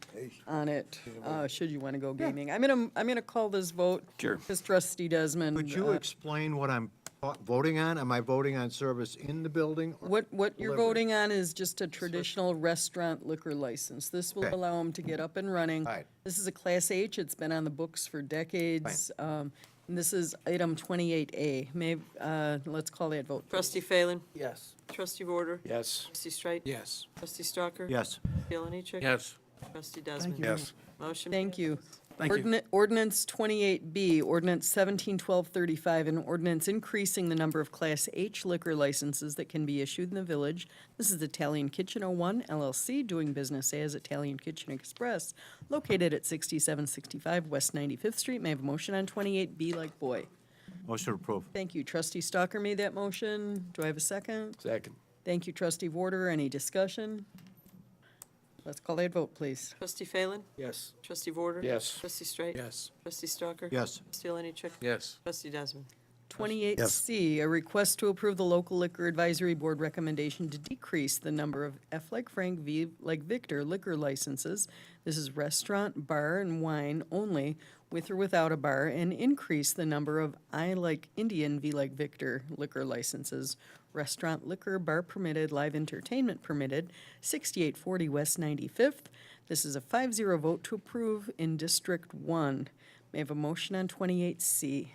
on it, should you want to go gaming. I'm gonna call this vote. Sure. Because trustee Desmond. Could you explain what I'm voting on? Am I voting on service in the building? or What you're delivery? voting on is just a traditional restaurant liquor license. This will Okay. allow them to get up and running. All right. This is a Class H, it's been on the books for decades. And this is item 28A. Let's call that vote. Trustee Phelan? Yes. Trustee Warder? Yes. Trustee Streit? Yes. Trustee Stalker? Yes. Trustee Alanichek? Yes. Trustee Desmond? Yes. Motion? Thank you. Thank you. Ordinance 28B, ordinance 171235, an ordinance increasing the number of Class H liquor licenses that can be issued in the village. This is Italian Kitchen 01 LLC, doing business as Italian Kitchen Express, located at 6765 West 95th Street. May I have a motion on 28B like boy? Motion approved. Thank you. Trustee Stalker made that motion. Do I have a second? Second. Thank you, Trustee Warder. Any discussion? Let's call that vote, please. Trustee Phelan? Yes. Trustee Warder? Yes. Trustee Straight? Yes. Trustee Stalker? Yes. Trustee Lenny Yes. Trustee Desmond? 28C, a request to approve the local liquor advisory board recommendation to decrease the number of F like Frank, V like Victor liquor licenses. This is restaurant, bar, and wine only, with or without a bar, and increase the number of I like Indian, V like Victor liquor licenses. Restaurant, liquor, bar permitted, live entertainment permitted, 6840 West 95th. This is a 5-0 vote to approve in District 1. May I have a motion on 28C?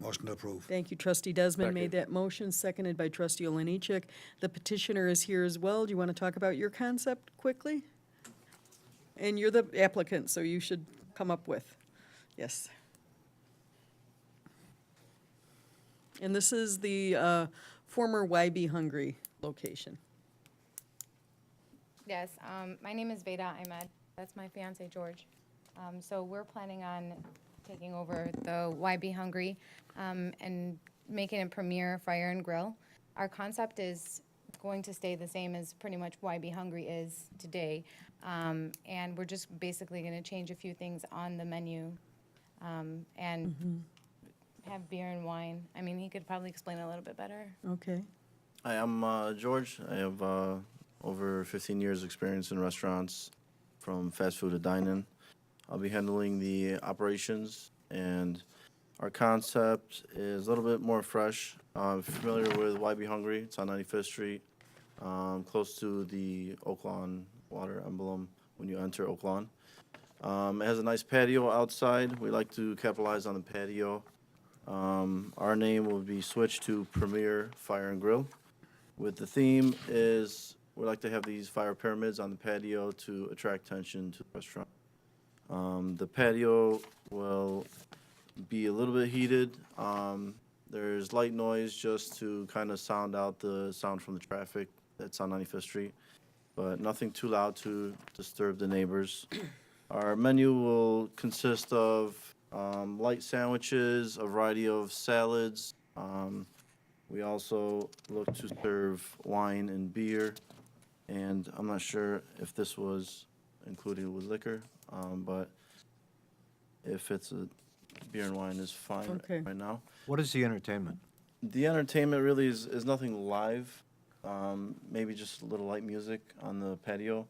Motion to approve. Thank you, Trustee Desmond made that motion, seconded by Trustee Oliniechek. The petitioner is here as well. Do you want to talk about your concept quickly? And you're the applicant, so you should come up with, yes. And this is the former YB Hungry location. Yes, my name is Veda Ahmed. That's my fiance, George. So we're planning on taking over the YB Hungry and making a premier fire and grill. Our concept is going to stay the same as pretty much YB Hungry is today. And we're just basically going to change a few things on the menu and have beer and wine. I mean, he could probably explain it a little bit better. Okay. Hi, I'm George. I have over 15 years' experience in restaurants, from fast food to dine-in. I'll be handling the operations, and our concept is a little bit more fresh. If you're familiar with YB Hungry, it's on 95th Street, close to the Oak Lawn water emblem when you enter Oak Lawn. It has a nice patio outside. We like to capitalize on the patio. Our name will be switched to Premier Fire and Grill. With the theme is we like to have these fire pyramids on the patio to attract attention to the restaurant. The patio will be a little bit heated. There's light noise just to kind of sound out the sound from the traffic that's on 95th Street, but nothing too loud to disturb the neighbors. Our menu will consist of light sandwiches, a variety of salads. We also look to serve wine and beer, and I'm not sure if this was included with liquor, but if it's a beer and wine is fine Okay. right now. What is the entertainment? The entertainment really is nothing live, maybe just a little light music on the patio,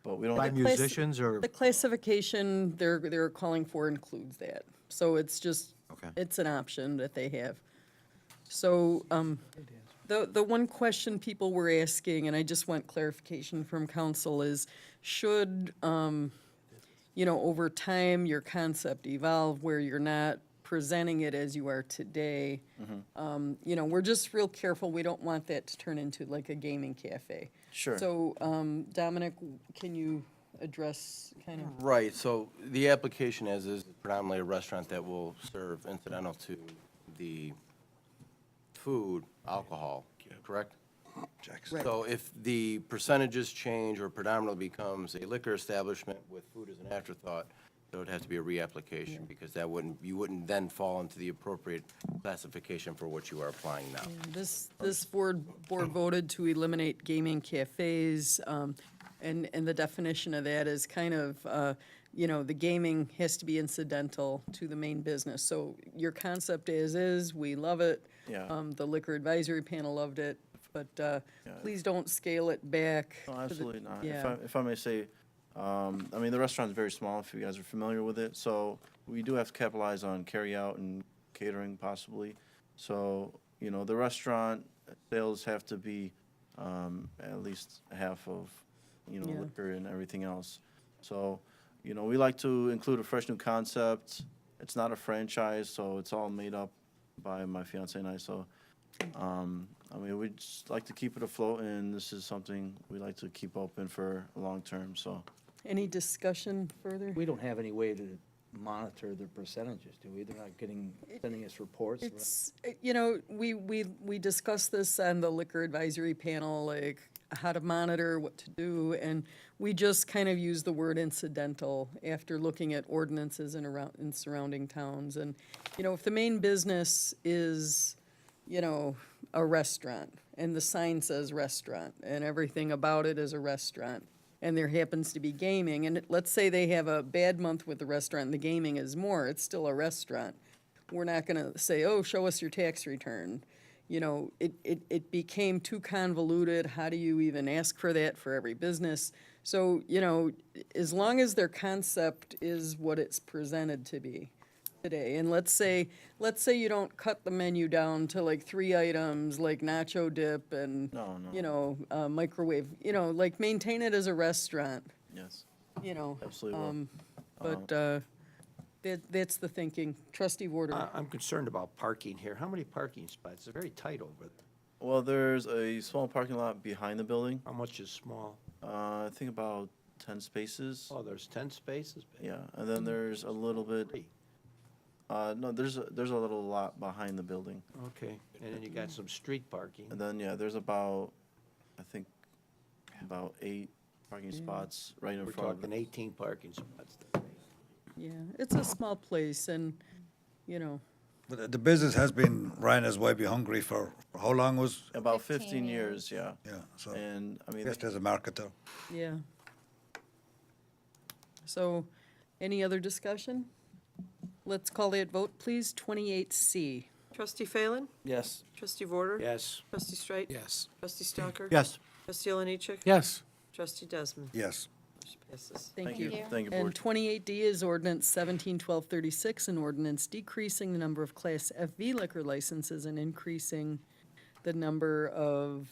but we don't. By musicians or? The classification they're calling for includes that. So it's just, Okay. it's an option that they have. So, the one question people were asking, and I just want clarification from council, is should, over time, your concept evolve where you're not presenting it as you are today? We're just real careful. We don't want that to turn into like a gaming cafe. Sure. So, Dominic, can you address kind of? Right, so the application as is predominantly a restaurant that will serve incidental to the food, alcohol, correct? Right. So if the percentages change or predominantly becomes a liquor establishment with food as an afterthought, there would have to be a reapplication, because you wouldn't then fall into the appropriate classification for what you are applying now. This board voted to eliminate gaming cafes, and the definition of that is kind of, the gaming has to be incidental to the main business. So your concept as is, we love it. Yeah. The liquor advisory panel loved it, but please don't scale it back. No, to the- absolutely not. Yeah. If I may say, the restaurant's very small, if you guys are familiar with it, so we do have to capitalize on carry-out and catering possibly. So, the restaurant sales have to be at least half of, Yeah. liquor and everything else. So, we like to include a fresh new concept. It's not a franchise, so it's all made up by my fiance and I, so, we just like to keep it afloat, and this is something we like to keep open for long term, so. Any discussion further? We don't have any way to monitor their percentages, do we? They're not sending us reports. It's, we discussed this on the liquor advisory panel, like how to monitor, what to do, and we just kind of use the word incidental after looking at ordinances in surrounding towns. And, if the main business is, a restaurant, and the sign says restaurant, and everything about it is a restaurant, and there happens to be gaming, and let's say they have a bad month with the restaurant and the gaming is more, it's still a restaurant. We're not gonna say, oh, show us your tax return. It became too convoluted. How do you even ask for that for every business? So, as long as their concept is what it's presented to be today, and let's say you don't cut the menu down to like 3 items, like nacho dip and, microwave, like maintain it as a restaurant, Yes. Absolutely will. But, that's the thinking. Trustee Warder. I'm concerned about parking here. How many parking spots? It's very tight over there. Well, there's a small parking lot behind the building. How much is small? I think about 10 spaces. Oh, there's 10 spaces? Yeah, and then there's a little bit. No, there's a little lot behind the building. Okay, and then you got some street parking. And then, there's about 8 parking spots right in We're front of talking it. 18 parking spots. Yeah, it's a small place and, But the business has been ran as Why Be Hungry for how long was? About 15 years, yeah. Yeah, so And, I I mean, guess there's a market there. yeah. So, any other discussion? Let's call that vote, please. 28C. Trustee Phelan? Yes. Trustee Vorder? Yes. Trustee Straight? Yes. Trustee Stalker? Yes. Trustee Oliniechek? Yes. Trustee Desmond? Yes. Motion passes. Thank you. Thank you, And Board. 28D is ordinance 171236, an ordinance decreasing the number of Class FV liquor licenses and increasing the number of,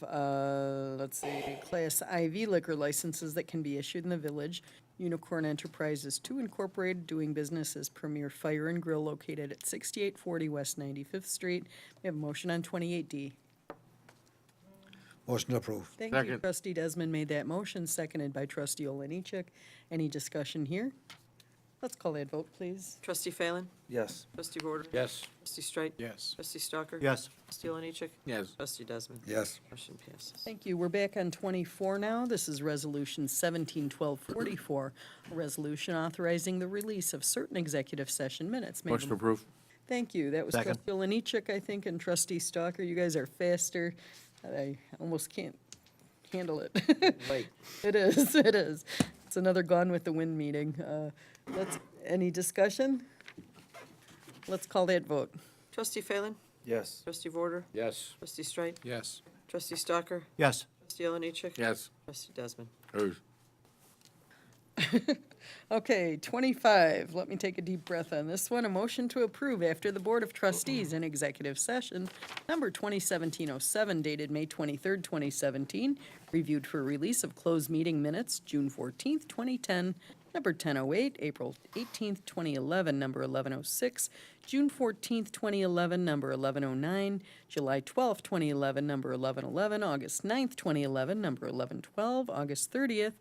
Class IV liquor licenses that can be issued in the village. Unicorn Enterprises 2 Incorporated, doing business as Premier Fire and Grill located at 6840 West 95th Street. We have a motion on 28D. Motion to approve. Thank you. Second. Trustee Desmond made that motion, seconded by Trustee Oliniechek. Any discussion here? Let's call that vote, please. Trustee Phelan? Yes. Trustee Vorder? Yes. Trustee Straight? Yes. Trustee Stalker? Yes. Trustee Oliniechek? Yes. Trustee Desmond? Yes. Motion passes. Thank you. We're back on 24 now. This is Resolution 171244, a resolution authorizing the release of certain executive session minutes. May I have Motion a- approved. Thank you. That was Second. Trustee Oliniechek, I think, and Trustee Stalker. You guys are faster. I almost can't handle it. Late. It is, it is. It's another Gone with the Wind meeting. Any discussion? Let's call that vote. Trustee Phelan? Yes. Trustee Vorder? Yes. Trustee Straight? Yes. Trustee Stalker? Yes. Trustee Oliniechek? Yes. Trustee Desmond? Yes. Okay, 25, let me take a deep breath on this one. A motion to approve after the Board of Trustees in executive session, number 2017-07, dated May 23rd, 2017, reviewed for release of closed meeting minutes, June 14th, 2010, number 1008, April 18th, 2011, number 1106, June 14th, 2011, number 1109, July 12th, 2011, number 1111, August 9th, 2011, number 1112, August 30th,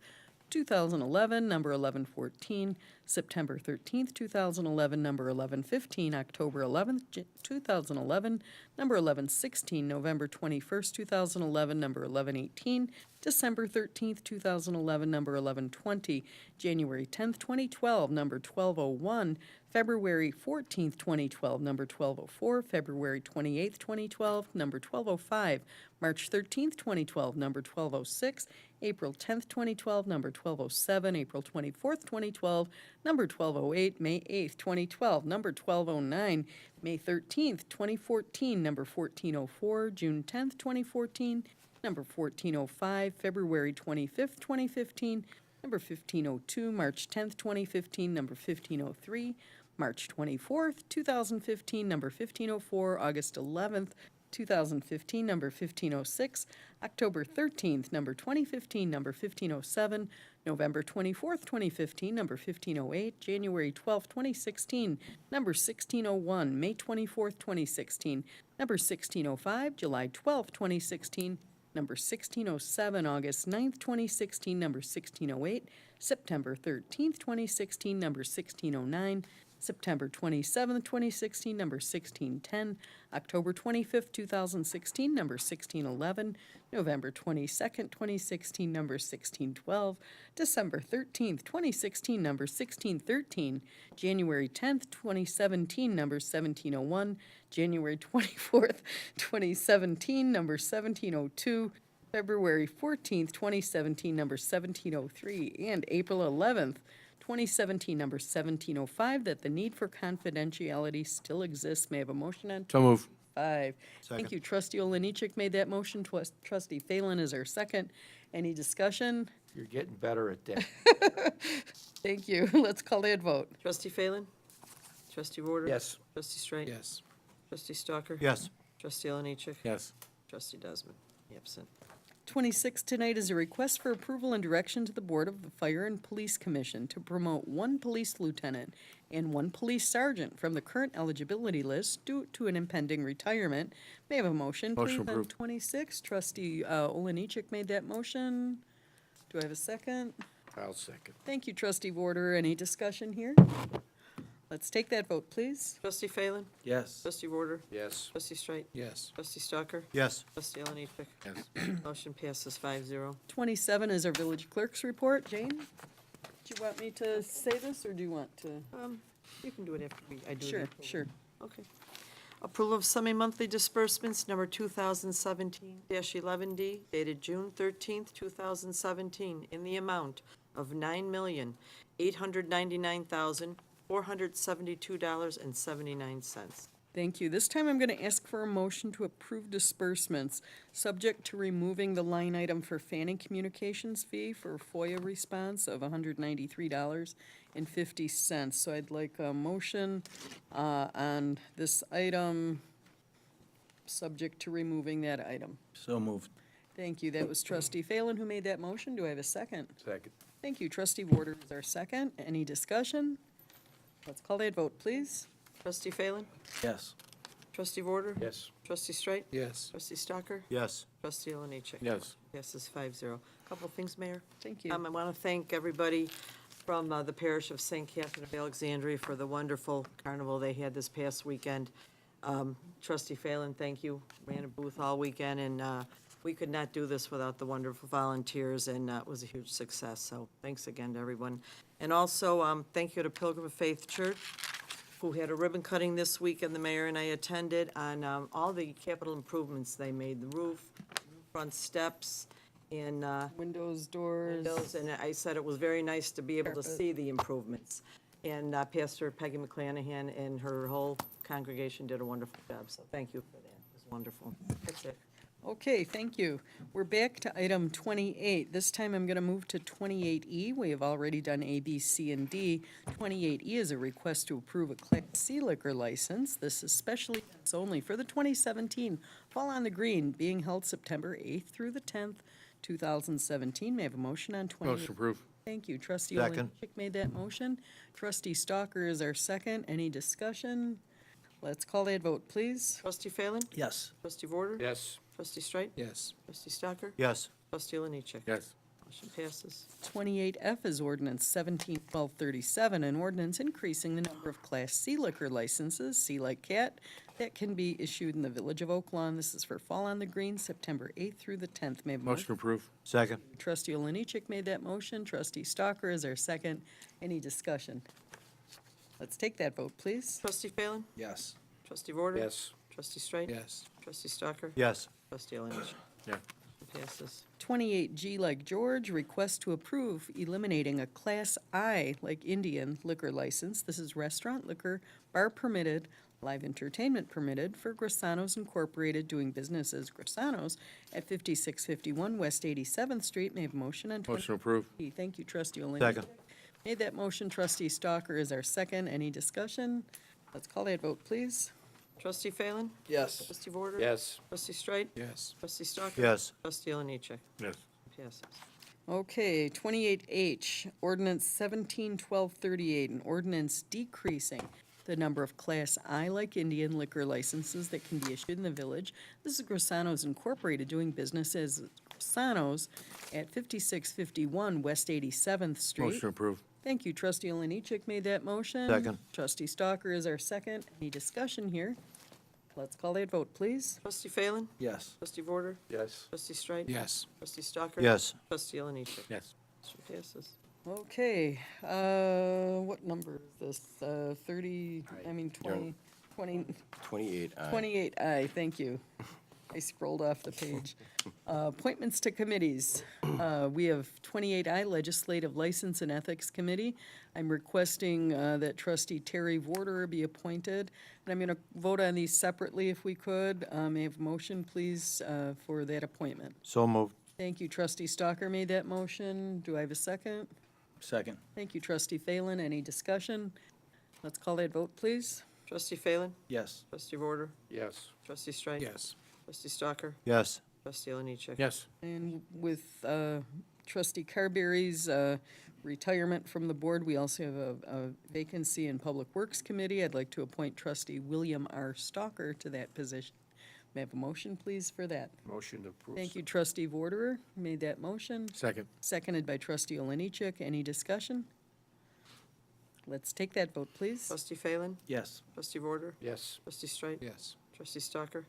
2011, number 1114, September 13th, 2011, number 1115, October 11th, 2011, number 1116, November 21st, 2011, number 1118, December 13th, 2011, number 1120, January 10th, 2012, number 1201, February 14th, 2012, number 1204, February 28th, 2012, number 1205, March 13th, 2012, number 1206, April 10th, 2012, number 1207, April 24th, 2012, number 1208, May 8th, 2012, number 1209, May 13th, 2014, number 1404, June 10th, 2014, number 1405, February 25th, 2015, number 1502, March 10th, 2015, number 1503, March 24th, 2015, number 1504, August 11th, 2015, number 1506, October 13th, number 2015, number 1507, November 24th, 2015, number 1508, January 12th, 2016, number 1601, May 24th, 2016, number 1605, July 12th, 2016, number 1607, August 9th, 2016, number 1608, September 13th, 2016, number 1609, September 27th, 2016, number 1610, October 25th, 2016, number 1611, November 22nd, 2016, number 1612, December 13th, 2016, number 1613, January 10th, 2017, number 1701, January 24th, 2017, number 1702, February 14th, 2017, number 1703, and April 11th, 2017, number 1705, that the need for confidentiality still exists. May I have a motion on So move. 5? Thank Second. you. Trustee Oliniechek made that motion. Trustee Phelan is our second. Any discussion? You're getting better at that. Thank you. Let's call that vote. Trustee Phelan? Trustee Warder? Yes. Trustee Straight? Yes. Trustee Stalker? Yes. Trustee Alanichek? Yes. Trustee Desmond? Absent. 26 tonight is a request for approval and direction to the Board of the Fire and Police Commission to promote 1 police lieutenant and 1 police sergeant from the current eligibility list due to an impending retirement. May I have a motion, Motion please, on approved. 26? Trustee Oliniechek made that motion. Do I have a second? I'll second. Thank you, Trustee Warder. Any discussion here? Let's take that vote, please. Trustee Phelan? Yes. Trustee Warder? Yes. Trustee Straight? Yes. Trustee Stalker? Yes. Trustee Alanichek? Yes. Motion passes 5-0. 27 is our village clerk's report. Jane, do you want me to say this, or do you want to? You can do it after I do it. Sure, after. sure. Okay. Approval of semi-monthly disbursements, number 2017-11D, dated June 13th, 2017, in the amount of $9,899,472.79. Thank you. This time I'm going to ask for a motion to approve disbursements, subject to removing the line item for Fanning Communications fee for FOIA response of $193.50. So I'd like a motion on this item, subject to removing that item. So moved. Thank you. That was Trustee Phelan who made that motion. Do I have a second? Second. Thank you. Trustee Warder is our second. Any discussion? Let's call that vote, please. Trustee Phelan? Yes. Trustee Warder? Yes. Trustee Straight? Yes. Trustee Stalker? Yes. Trustee Alanichek? Yes. Passes 5-0. Couple of things, Mayor. Thank you. I want to thank everybody from the parish of St. Catherine of Alexandria for the wonderful carnival they had this past weekend. Trustee Phelan, thank you. Ran a booth all weekend, and we could not do this without the wonderful volunteers, and it was a huge success. So thanks again to everyone. And also, thank you to Pilgrim of Faith Church, who had a ribbon cutting this week, and the mayor and I attended on all the capital improvements they made, the roof, front steps, and Windows, doors. windows, and I said it was very nice to be able to Carpet. see the improvements. And Pastor Peggy McClanahan and her whole congregation did a wonderful job, so thank you for that. It was wonderful. That's it. Okay, thank you. We're back to item 28. This time I'm going to move to 28E. We have already done A, B, C, and D. 28E is a request to approve a Class C liquor license. This is special events only for the 2017 Fall on the Green, being held September 8th through the 10th, 2017. May I have a motion on 28? Motion approved. Thank you. Trustee Second. Oliniechek made that motion. Trustee Stalker is our second. Any discussion? Let's call that vote, please. Trustee Phelan? Yes. Trustee Warder? Yes. Trustee Straight? Yes. Trustee Stalker? Yes. Trustee Alanichek? Yes. Motion passes. 28F is ordinance 171237, an ordinance increasing the number of Class C liquor licenses, C like cat, that can be issued in the Village of Oak Lawn. This is for Fall on the Green, September 8th through the 10th. May I have a Motion approved. Second. Trustee Oliniechek made that motion. Trustee Stalker is our second. Any discussion? Let's take that vote, please. Trustee Phelan? Yes. Trustee Warder? Yes. Trustee Straight? Yes. Trustee Stalker? Yes. Trustee Alanichek? Yeah. Passes. 28G like George, request to approve eliminating a Class I like Indian liquor license. This is restaurant liquor, bar permitted, live entertainment permitted for Grasano's Incorporated, doing business as Grasano's at 5651 West 87th Street. May I have a motion on 28? Motion approved. Thank you, Trustee Oliniechek. Second. Made that motion. Trustee Stalker is our second. Any discussion? Let's call that vote, please. Trustee Phelan? Yes. Trustee Warder? Yes. Trustee Straight? Yes. Trustee Stalker? Yes. Trustee Alanichek? Yes. Passes. Okay, 28H, ordinance 171238, an ordinance decreasing the number of Class I like Indian liquor licenses that can be issued in the village. This is Grasano's Incorporated, doing business as Grasano's at 5651 West 87th Street. Motion approved. Thank you. Trustee Oliniechek made that motion. Second. Trustee Stalker is our second. Any discussion here? Let's call that vote, please. Trustee Phelan? Yes. Trustee Vorder? Yes. Trustee Strike? Yes. Trustee Stalker? Yes. Trustee Oliniechek? Yes. Motion passes. Okay, what number is this? 30, I mean, 20, 20, 28 aye. 28, aye, thank you. I scrolled off the page. Appointments to committees. We have 28I Legislative License and Ethics Committee. I'm requesting that trustee Terry Vorder be appointed. And I'm going to vote on these separately if we could. May I have a motion, please, for that appointment? So moved. Thank you. Trustee Stalker made that motion. Do I have a second? Second. Thank you, Trustee Phelan. Any discussion? Let's call that vote, please. Trustee Phelan? Yes. Trustee Vorder? Yes. Trustee Strike? Yes. Trustee Stalker? Yes. Trustee Oliniechek? Yes. And with Trustee Carberry's retirement from the board, we also have a vacancy in Public Works Committee. I'd like to appoint Trustee William R. Stalker to that position. May I have a motion, please, for that? Motion to approve. Thank you, Trustee Vorderer made that motion. Second. Seconded by Trustee Oliniechek. Any discussion? Let's take that vote, please. Trustee Phelan? Yes. Trustee Vorder? Yes. Trustee Strike? Yes. Trustee Stalker?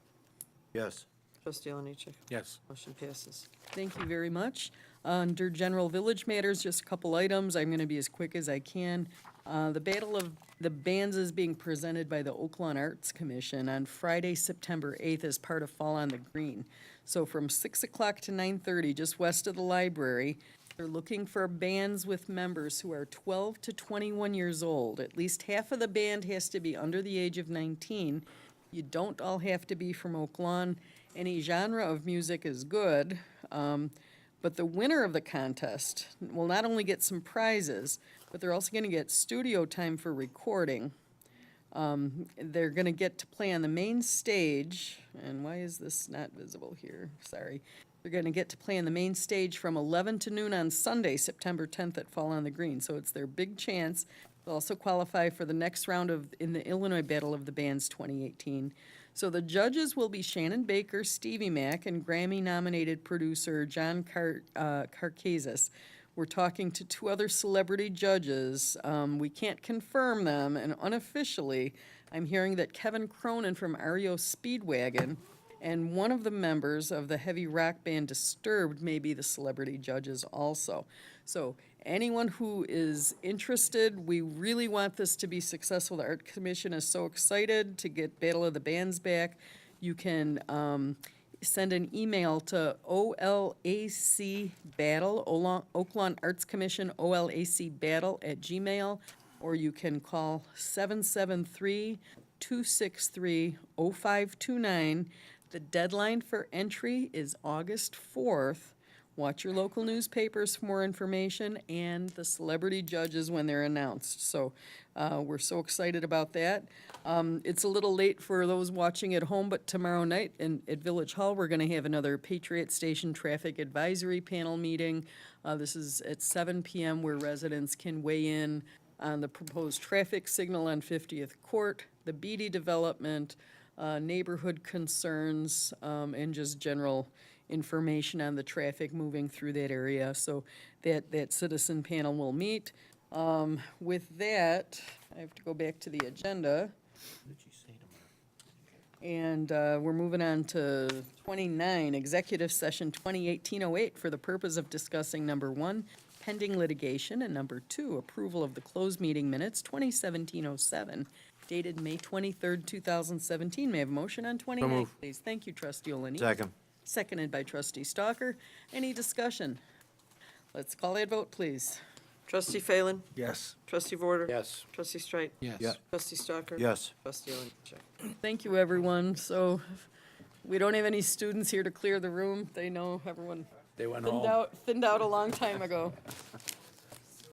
Yes. Trustee Oliniechek? Yes. Motion passes. Thank you very much. Under general village matters, just a couple items. I'm going to be as quick as I can. The Battle of the Bands is being presented by the Oaklawn Arts Commission on Friday, September 8th as part of Fall on the Green. So from 6 o'clock to 9:30, just west of the library, they're looking for bands with members who are 12 to 21 years old. At least half of the band has to be under the age of 19. You don't all have to be from Oaklawn. Any genre of music is good, but the winner of the contest will not only get some prizes, but they're also going to get studio time for recording. They're going to get to play on the main stage, and why is this not visible here? Sorry. They're going to get to play on the main stage from 11 to noon on Sunday, September 10th at Fall on the Green. So it's their big chance. They'll also qualify for the next round in the Illinois Battle of the Bands 2018. So the judges will be Shannon Baker, Stevie Mack, and Grammy-nominated producer John Carcazes. We're talking to two other celebrity judges. We can't confirm them, and unofficially, I'm hearing that Kevin Cronin from REO Speedwagon and one of the members of the heavy rock band Disturbed may be the celebrity judges also. So anyone who is interested, we really want this to be successful. The Art Commission is so excited to get Battle of the Bands back. You can send an email to OLAC Battle, Oaklawn Arts Commission, OLAC Battle @gmail, or you can call 773-263-0529. The deadline for entry is August 4th. Watch your local newspapers for more information and the celebrity judges when they're announced. So we're so excited about that. It's a little late for those watching at home, but tomorrow night at Village Hall, we're going to have another Patriot Station Traffic Advisory Panel meeting. This is at 7 p.m. where residents can weigh in on the proposed traffic signal on 50th Court, the Beatty development, neighborhood concerns, and just general information on the traffic moving through that area. So that citizen panel will meet. With that, I have to go back to the agenda. And we're moving on to 29, Executive Session 2018-08 for the purpose of discussing number 1, pending litigation, and number 2, approval of the closed meeting minutes 2017-07, dated May 23rd, 2017. May I have a motion on 29, moved. please? Thank you, Trustee Oliniechek. Second. Seconded by Trustee Stalker. Any discussion? Let's call that vote, please. Trustee Phelan? Yes. Trustee Vorder? Yes. Trustee Strike? Yes. Yeah. Trustee Stalker? Yes. Trustee Oliniechek? Thank you, everyone. So we don't have any students here to clear the room. They know everyone They went thinned home. out a long time ago.